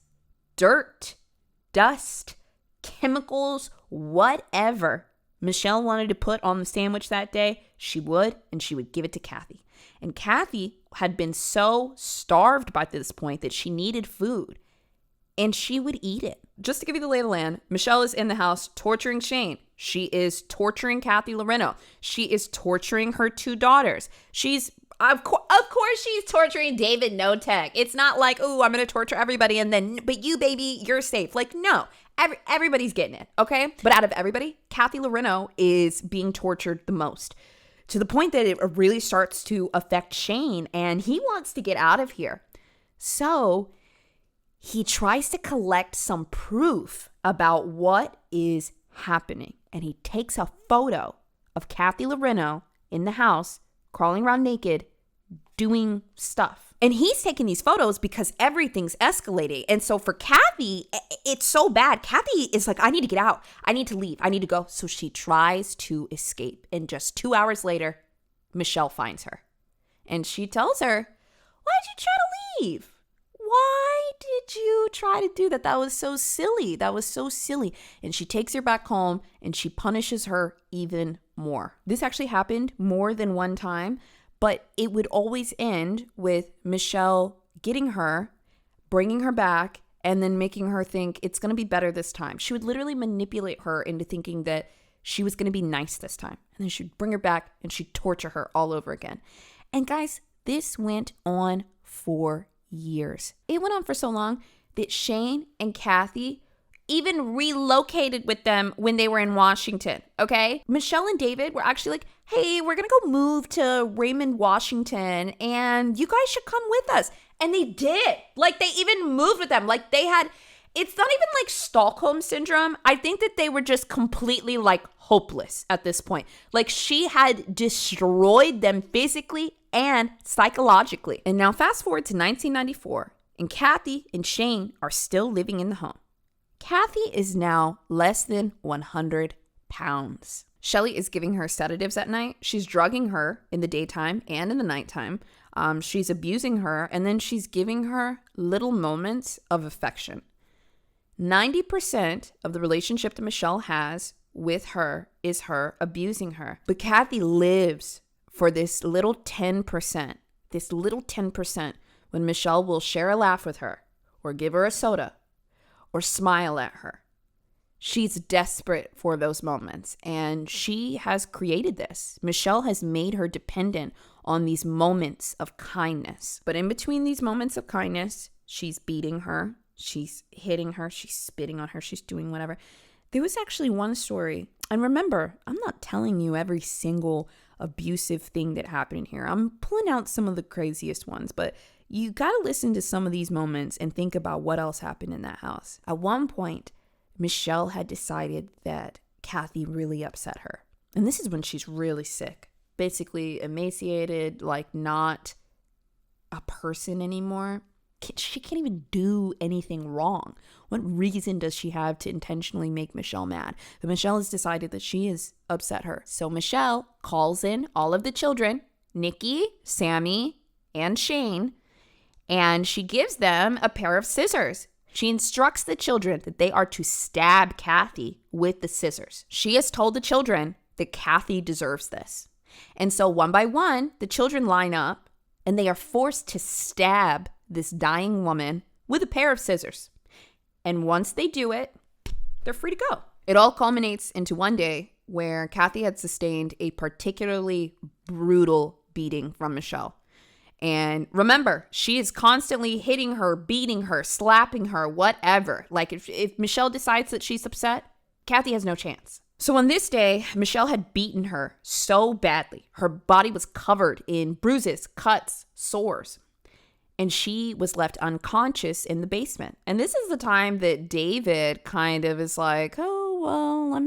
dirt, dust, chemicals, whatever Michelle wanted to put on the sandwich that day, she would, and she would give it to Kathy. And Kathy had been so starved by this point that she needed food, and she would eat it. Just to give you the lay of the land, Michelle is in the house torturing Shane. She is torturing Kathy Loreno. She is torturing her 2 daughters. She's Of course she's torturing David Knotek. It's not like, oh, I'm going to torture everybody and then, but you, baby, you're safe. Like, no, everybody's getting it, okay? But out of everybody, Kathy Lorino is being tortured the most, to the point that it really starts to affect Shane, and he wants to get out of here. So he tries to collect some proof about what is happening, and he takes a photo of Kathy Lorino in the house, crawling around naked, doing stuff. And he's taking these photos because everything's escalating. And so for Kathy, it's so bad. Kathy is like, I need to get out. I need to leave. I need to go. So she tries to escape. And just 2 hours later, Michelle finds her. And she tells her, why did you try to leave? Why did you try to do that? That was so silly. That was so silly. And she takes her back home and she punishes her even more. This actually happened more than one time, but it would always end with Michelle getting her, bringing her back, and then making her think it's going to be better this time. She would literally manipulate her into thinking that she was going to be nice this time. And then she'd bring her back and she'd torture her all over again. And guys, this went on for years. It went on for so long that Shane and Kathy even relocated with them when they were in Washington, okay? Michelle and David were actually like, hey, we're gonna go move to Raymond, Washington, and you guys should come with us. And they did. Like, they even moved with them. Like, they had, it's not even like Stockholm syndrome. I think that they were just completely like hopeless at this point. Like, she had destroyed them physically and psychologically. And now fast forward to 1994, and Kathy and Shane are still living in the home. Kathy is now less than 100 pounds. Shelly is giving her sedatives at night. She's drugging her in the daytime and in the nighttime. She's abusing her, and then she's giving her little moments of affection. 90% of the relationship that Michelle has with her is her abusing her. But Kathy lives for this little 10%, when Michelle will share a laugh with her or give her a soda or smile at her. She's desperate for those moments, and she has created this. Michelle has made her dependent on these moments of kindness. But in between these moments of kindness, she's beating her, she's hitting her, she's spitting on her, she's doing whatever. There was actually one story, and remember, I'm not telling you every single abusive thing that happened here. I'm pulling out some of the craziest ones, but you got to listen to some of these moments and think about what else happened in that house. At one point, Michelle had decided that Kathy really upset her. And this is when she's really sick, basically emaciated, like not a person anymore. She can't even do anything wrong. What reason does she have to intentionally make Michelle mad? But Michelle has decided that she has upset her. So Michelle calls in all of the children, Nikki, Sammy, and Shane, and she gives them a pair of scissors. She instructs the children that they are to stab Kathy with the scissors. She has told the children that Kathy deserves this. And so one by one, the children line up and they are forced to stab this dying woman with a pair of scissors. And once they do it, they're free to go. It all culminates into one day where Kathy had sustained a particularly brutal beating from Michelle. And remember, she is constantly hitting her, beating her, slapping her, whatever. Like if Michelle decides that she's upset, Kathy has no chance. So on this day, Michelle had beaten her so badly. Her body was covered in bruises, cuts, sores. And she was left unconscious in the basement. And this is the time that David kind of is like, oh, well, let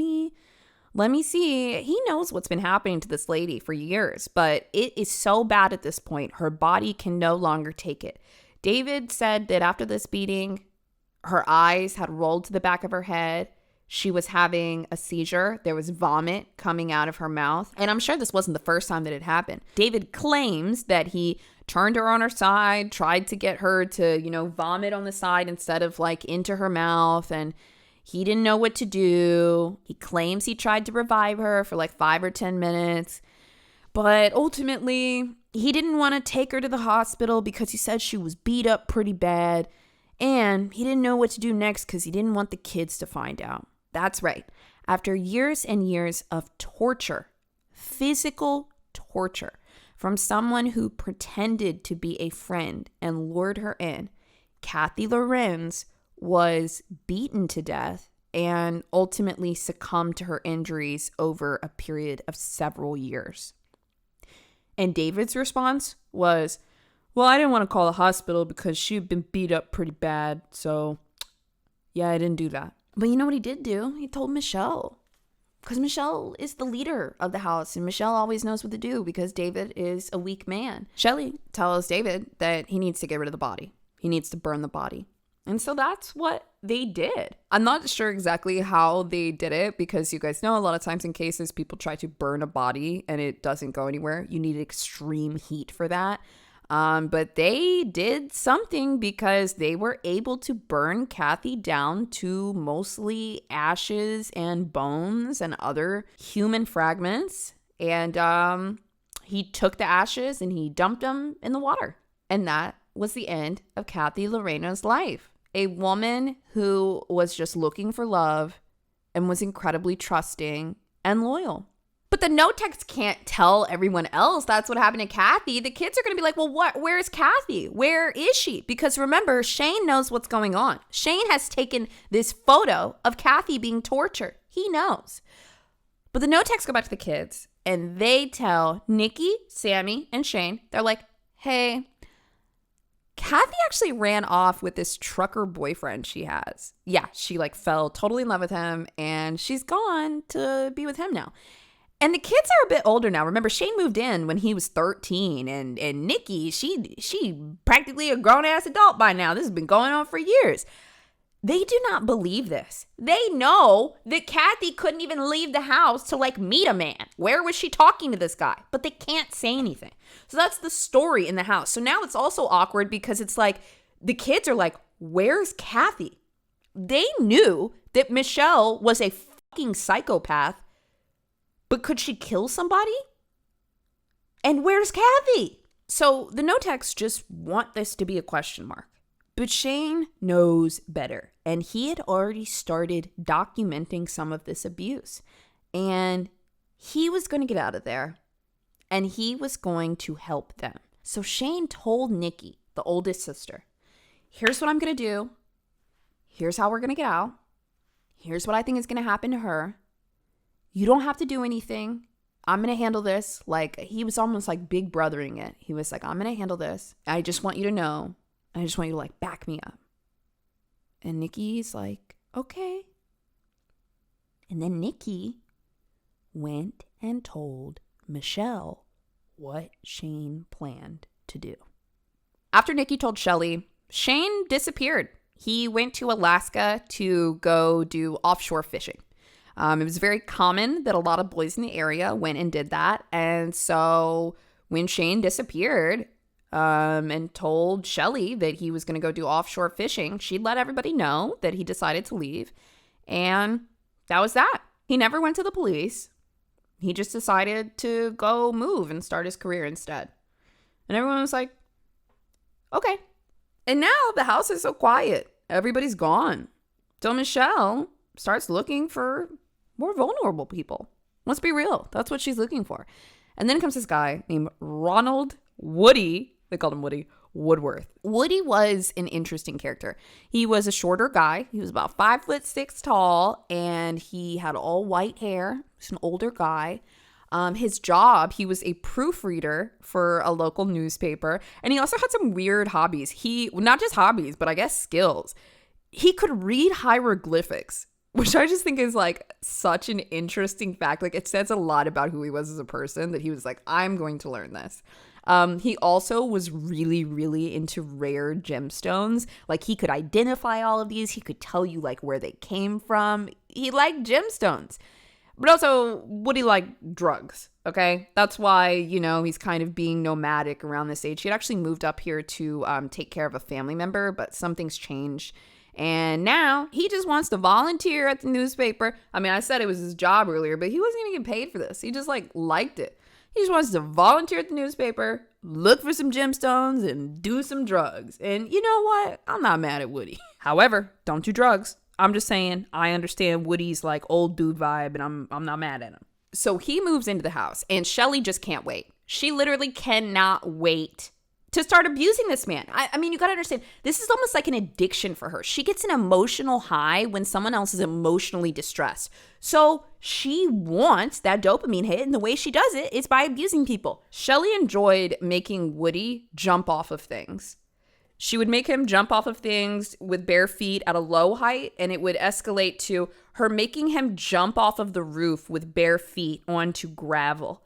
me see. He knows what's been happening to this lady for years, but it is so bad at this point. Her body can no longer take it. David said that after this beating, her eyes had rolled to the back of her head. She was having a seizure. There was vomit coming out of her mouth. And I'm sure this wasn't the first time that it happened. David claims that he turned her on her side, tried to get her to, vomit on the side instead of like into her mouth. And he didn't know what to do. He claims he tried to revive her for like 5 or 10 minutes. But ultimately, he didn't want to take her to the hospital because he said she was beat up pretty bad. And he didn't know what to do next because he didn't want the kids to find out. That's right. After years and years of torture, physical torture, from someone who pretended to be a friend and lured her in. Kathy Lorenz was beaten to death and ultimately succumbed to her injuries over a period of several years. And David's response was, well, I didn't want to call the hospital because she'd been beat up pretty bad. So, yeah, I didn't do that. But you know what he did do? He told Michelle. Because Michelle is the leader of the house. And Michelle always knows what to do because David is a weak man. Shelly tells David that he needs to get rid of the body. He needs to burn the body. And so that's what they did. I'm not sure exactly how they did it because you guys know a lot of times in cases people try to burn a body and it doesn't go anywhere. You need extreme heat for that. But they did something because they were able to burn Kathy down to mostly ashes and bones and other human fragments. And he took the ashes and he dumped them in the water. And that was the end of Kathy Lorena's life. A woman who was just looking for love and was incredibly trusting and loyal. But the Knoteks can't tell everyone else that's what happened to Kathy. The kids are going to be like, well, where's Kathy? Where is she? Because remember, Shane knows what's going on. Shane has taken this photo of Kathy being tortured. He knows. But the Knoteks go back to the kids and they tell Nikki, Sammy, and Shane, they're like, hey, Kathy actually ran off with this trucker boyfriend she has. Yeah, she fell totally in love with him and she's gone to be with him now. And the kids are a bit older now. Remember, Shane moved in when he was 13 and Nikki, she practically a grown-ass adult by now. This has been going on for years. They do not believe this. They know that Kathy couldn't even leave the house to meet a man. Where was she talking to this guy? But they can't say anything. So that's the story in the house. So now it's also awkward because it's the kids are like, where's Kathy? They knew that Michelle was a fucking psychopath, but could she kill somebody? And where's Kathy? So the Knoteks just want this to be a question mark. But Shane knows better, and he had already started documenting some of this abuse. And he was going to get out of there, and he was going to help them. So Shane told Nikki, the oldest sister, here's what I'm going to do. Here's how we're going to get out. Here's what I think is going to happen to her. You don't have to do anything. I'm going to handle this. He was almost big brothering it. He was like, I'm going to handle this. I just want you to know. I just want you to back me up. And Nikki's like, okay. And then Nikki went and told Michelle what Shane planned to do. After Nikki told Shelly, Shane disappeared. He went to Alaska to go do offshore fishing. It was very common that a lot of boys in the area went and did that. And so when Shane disappeared, and told Shelly that he was going to go do offshore fishing, she let everybody know that he decided to leave. And that was that. He never went to the police. He just decided to go move and start his career instead. And everyone was like, okay. And now the house is so quiet. Everybody's gone. So Michelle starts looking for more vulnerable people. Let's be real. That's what she's looking for. And then comes this guy named Ronald Woody. They called him Woody Woodworth. Woody was an interesting character. He was a shorter guy. He was about 5'6" tall, and he had all white hair. He's an older guy. His job, he was a proofreader for a local newspaper, and he also had some weird hobbies. Not just hobbies, but I guess skills. He could read hieroglyphics, which I just think is such an interesting fact. It says a lot about who he was as a person that he was like, I'm going to learn this. He also was really, really into rare gemstones. He could identify all of these. He could tell you where they came from. He liked gemstones. But also, Woody liked drugs, okay? That's why, he's kind of being nomadic around this age. He had actually moved up here to take care of a family member, but something's changed. And now he just wants to volunteer at the newspaper. I mean, I said it was his job earlier, but he wasn't even getting paid for this. He just liked it. He just wants to volunteer at the newspaper, look for some gemstones, and do some drugs. And you know what? I'm not mad at Woody. However, don't do drugs. I'm just saying I understand Woody's old dude vibe, and I'm not mad at him. So he moves into the house, and Shelly just can't wait. She literally cannot wait to start abusing this man. I mean, you gotta understand, this is almost like an addiction for her. She gets an emotional high when someone else is emotionally distressed. So she wants that dopamine hit, and the way she does it is by abusing people. Shelly enjoyed making Woody jump off of things. She would make him jump off of things with bare feet at a low height, and it would escalate to her making him jump off of the roof with bare feet onto gravel.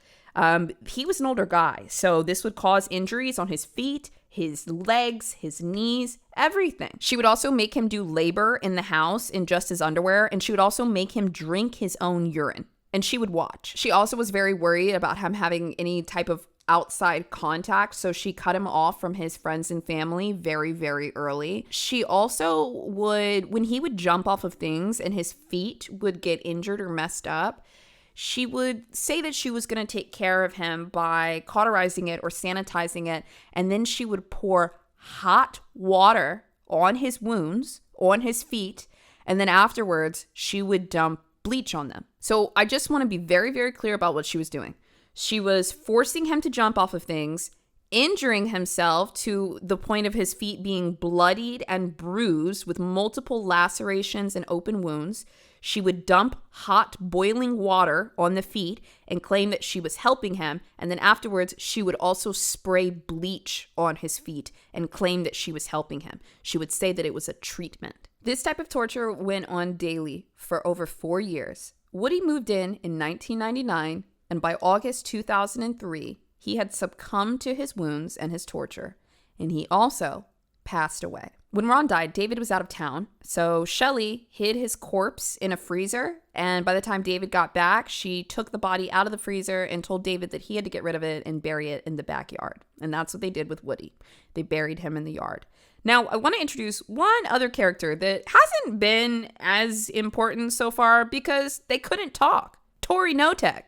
He was an older guy, so this would cause injuries on his feet, his legs, his knees, everything. She would also make him do labor in the house in just his underwear, and she would also make him drink his own urine, and she would watch. She also was very worried about him having any type of outside contact, so she cut him off from his friends and family very, very early. She also would, when he would jump off of things and his feet would get injured or messed up, she would say that she was going to take care of him by cauterizing it or sanitizing it, and then she would pour hot water on his wounds, on his feet, and then afterwards she would dump bleach on them. So I just want to be very, very clear about what she was doing. She was forcing him to jump off of things, injuring himself to the point of his feet being bloodied and bruised with multiple lacerations and open wounds. She would dump hot boiling water on the feet and claim that she was helping him. And then afterwards, she would also spray bleach on his feet and claim that she was helping him. She would say that it was a treatment. This type of torture went on daily for over 4 years. Woody moved in 1999. And by August 2003, he had succumbed to his wounds and his torture, and he also passed away. When Ron died, David was out of town, so Shelly hid his corpse in a freezer, and by the time David got back, she took the body out of the freezer and told David that he had to get rid of it and bury it in the backyard. And that's what they did with Woody. They buried him in the yard. Now, I want to introduce one other character that hasn't been as important so far because they couldn't talk. Tori Knotek.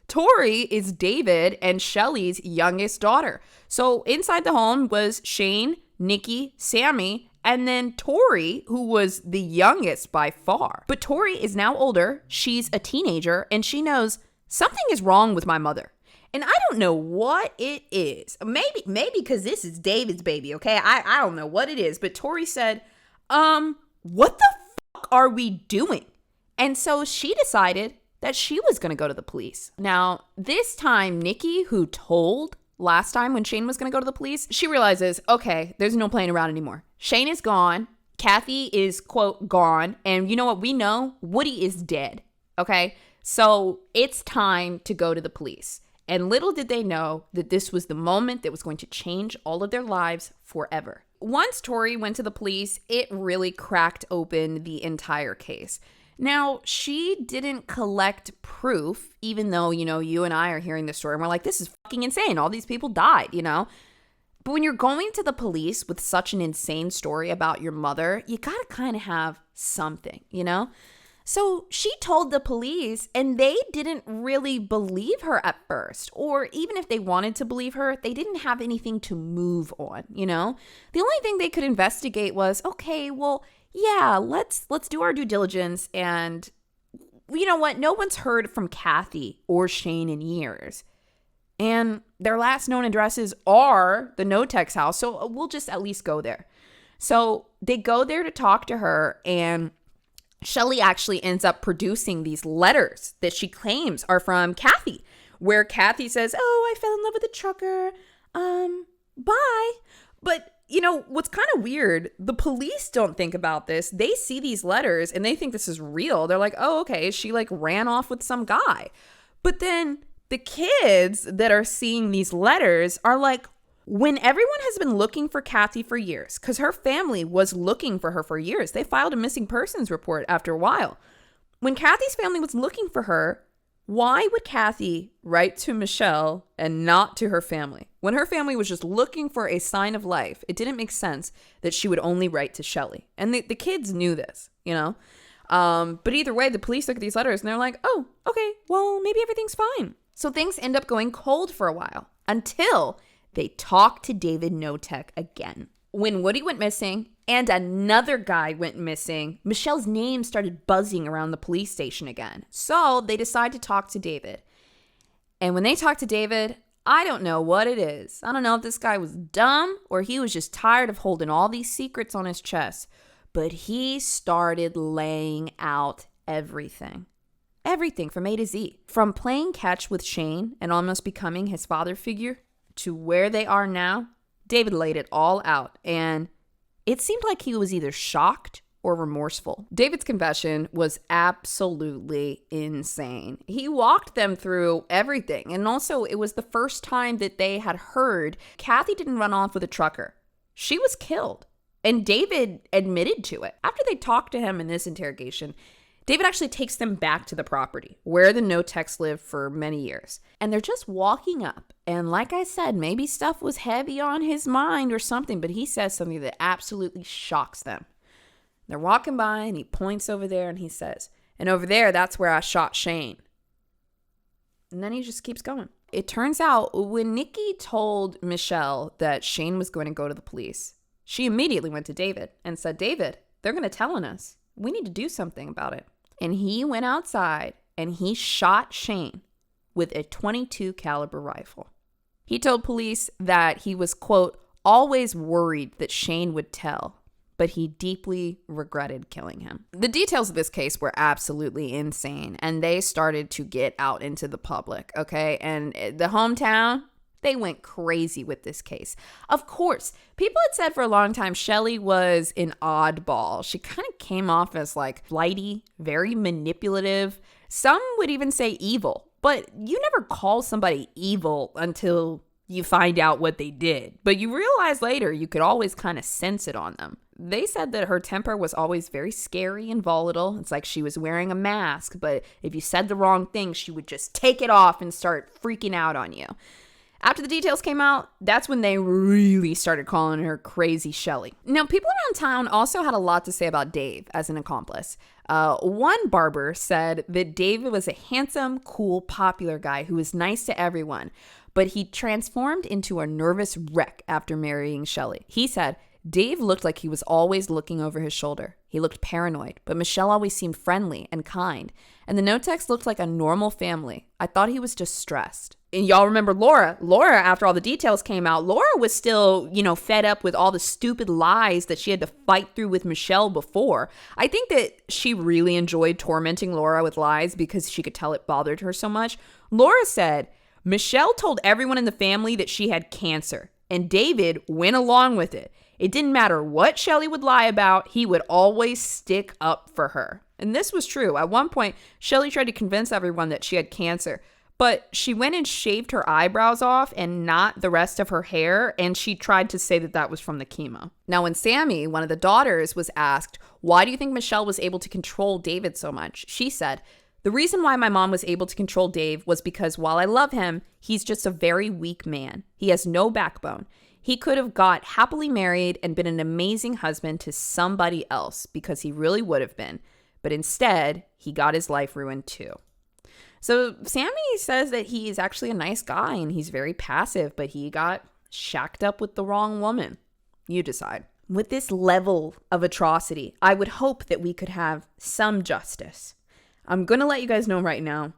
Tori is David and Shelly's youngest daughter. So inside the home was Shane, Nikki, Sammy, and then Tori, who was the youngest by far. But Tori is now older. She's a teenager, and she knows something is wrong with my mother. And I don't know what it is. Maybe because this is David's baby, okay? I don't know what it is. But Tori said, what the fuck are we doing? And so she decided that she was going to go to the police. Now, this time, Nikki, who told last time when Shane was going to go to the police, she realizes, okay, there's no playing around anymore. Shane is gone. Kathy is, quote, gone. And you know what? We know Woody is dead. Okay? So it's time to go to the police. And little did they know that this was the moment that was going to change all of their lives forever. Once Tori went to the police, it really cracked open the entire case. Now, she didn't collect proof, even though, you and I are hearing this story and we're like, this is fucking insane. All these people died, But when you're going to the police with such an insane story about your mother, you gotta kind of have something, So she told the police and they didn't really believe her at first. Or even if they wanted to believe her, they didn't have anything to move on, The only thing they could investigate was, okay, well, yeah, let's do our due diligence. And you know what? No one's heard from Kathy or Shane in years. And their last known addresses are the Knotek's house. So we'll just at least go there. So they go there to talk to her. And Shelly actually ends up producing these letters that she claims are from Kathy, where Kathy says, oh, I fell in love with a trucker. Bye. But what's kind of weird, the police don't think about this. They see these letters and they think this is real. They're like, oh, okay, she ran off with some guy. But then the kids that are seeing these letters are like, when everyone has been looking for Kathy for years, because her family was looking for her for years. They filed a missing persons report after a while. When Kathy's family was looking for her, why would Kathy write to Michelle and not to her family? When her family was just looking for a sign of life, it didn't make sense that she would only write to Shelly. And the kids knew this, But either way, the police look at these letters and they're like, oh, okay, well, maybe everything's fine. So things end up going cold for a while until they talk to David Knotek again. When Woody went missing, and another guy went missing, Michelle's name started buzzing around the police station again. So they decide to talk to David. And when they talk to David, I don't know what it is. I don't know if this guy was dumb or he was just tired of holding all these secrets on his chest. But he started laying out everything. Everything from A to Z. From playing catch with Shane and almost becoming his father figure to where they are now, David laid it all out. And it seemed like he was either shocked or remorseful. David's confession was absolutely insane. He walked them through everything. And also, it was the first time that they had heard Kathy didn't run off with a trucker. She was killed. And David admitted to it. After they talked to him in this interrogation, David actually takes them back to the property where the Knoteks lived for many years. And they're just walking up. And like I said, maybe stuff was heavy on his mind or something, but he says something that absolutely shocks them. They're walking by and he points over there and he says, and over there, that's where I shot Shane. And then he just keeps going. It turns out when Nikki told Michelle that Shane was going to go to the police, she immediately went to David and said, David, they're going to tell on us. We need to do something about it. And he went outside and he shot Shane with a .22 caliber rifle. He told police that he was, quote, always worried that Shane would tell, but he deeply regretted killing him. The details of this case were absolutely insane, and they started to get out into the public, okay? And the hometown, they went crazy with this case. Of course, people had said for a long time Shelly was an oddball. She kind of came off as like flighty, very manipulative. Some would even say evil, but you never call somebody evil until you find out what they did. But you realize later you could always kind of sense it on them. They said that her temper was always very scary and volatile. It's like she was wearing a mask, but if you said the wrong thing, she would just take it off and start freaking out on you. After the details came out, that's when they really started calling her Crazy Shelly. Now, people around town also had a lot to say about Dave as an accomplice. One barber said that David was a handsome, cool, popular guy who was nice to everyone, but he transformed into a nervous wreck after marrying Shelly. He said, Dave looked like he was always looking over his shoulder. He looked paranoid, but Michelle always seemed friendly and kind. And the Knoteks looked like a normal family. I thought he was just stressed. And y'all remember Laura. Laura, after all the details came out, Laura was still, fed up with all the stupid lies that she had to fight through with Michelle before. I think that she really enjoyed tormenting Laura with lies because she could tell it bothered her so much. Laura said, Michelle told everyone in the family that she had cancer, and David went along with it. It didn't matter what Shelly would lie about, he would always stick up for her. And this was true. At one point, Shelly tried to convince everyone that she had cancer, but she went and shaved her eyebrows off and not the rest of her hair, and she tried to say that that was from the chemo. Now, when Sammy, one of the daughters, was asked, why do you think Michelle was able to control David so much? She said, the reason why my mom was able to control Dave was because while I love him, he's just a very weak man. He has no backbone. He could have got happily married and been an amazing husband to somebody else because he really would have been. But instead, he got his life ruined too. So Sammy says that he's actually a nice guy and he's very passive, but he got shacked up with the wrong woman. You decide. With this level of atrocity, I would hope that we could have some justice. I'm going to let you guys know right now,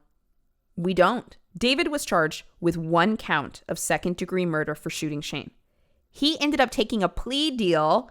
we don't. David was charged with 1 count of second-degree murder for shooting Shane. He ended up taking a plea deal,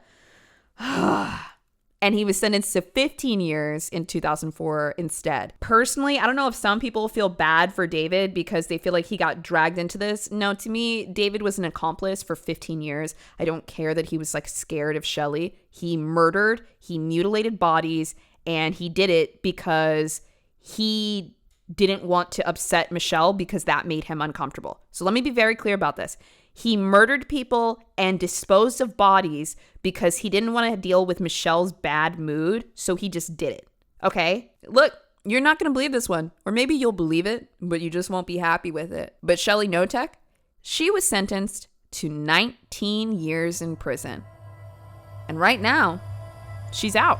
and he was sentenced to 15 years in 2004 instead. Personally, I don't know if some people feel bad for David because they feel like he got dragged into this. No, to me, David was an accomplice for 15 years. I don't care that he was scared of Shelly. He murdered, he mutilated bodies, and he did it because he didn't want to upset Michelle because that made him uncomfortable. So let me be very clear about this. He murdered people and disposed of bodies because he didn't want to deal with Michelle's bad mood, so he just did it. Okay? Look, you're not going to believe this one, or maybe you'll believe it, but you just won't be happy with it. But Shelly Knotek, she was sentenced to 19 years in prison. And right now, she's out.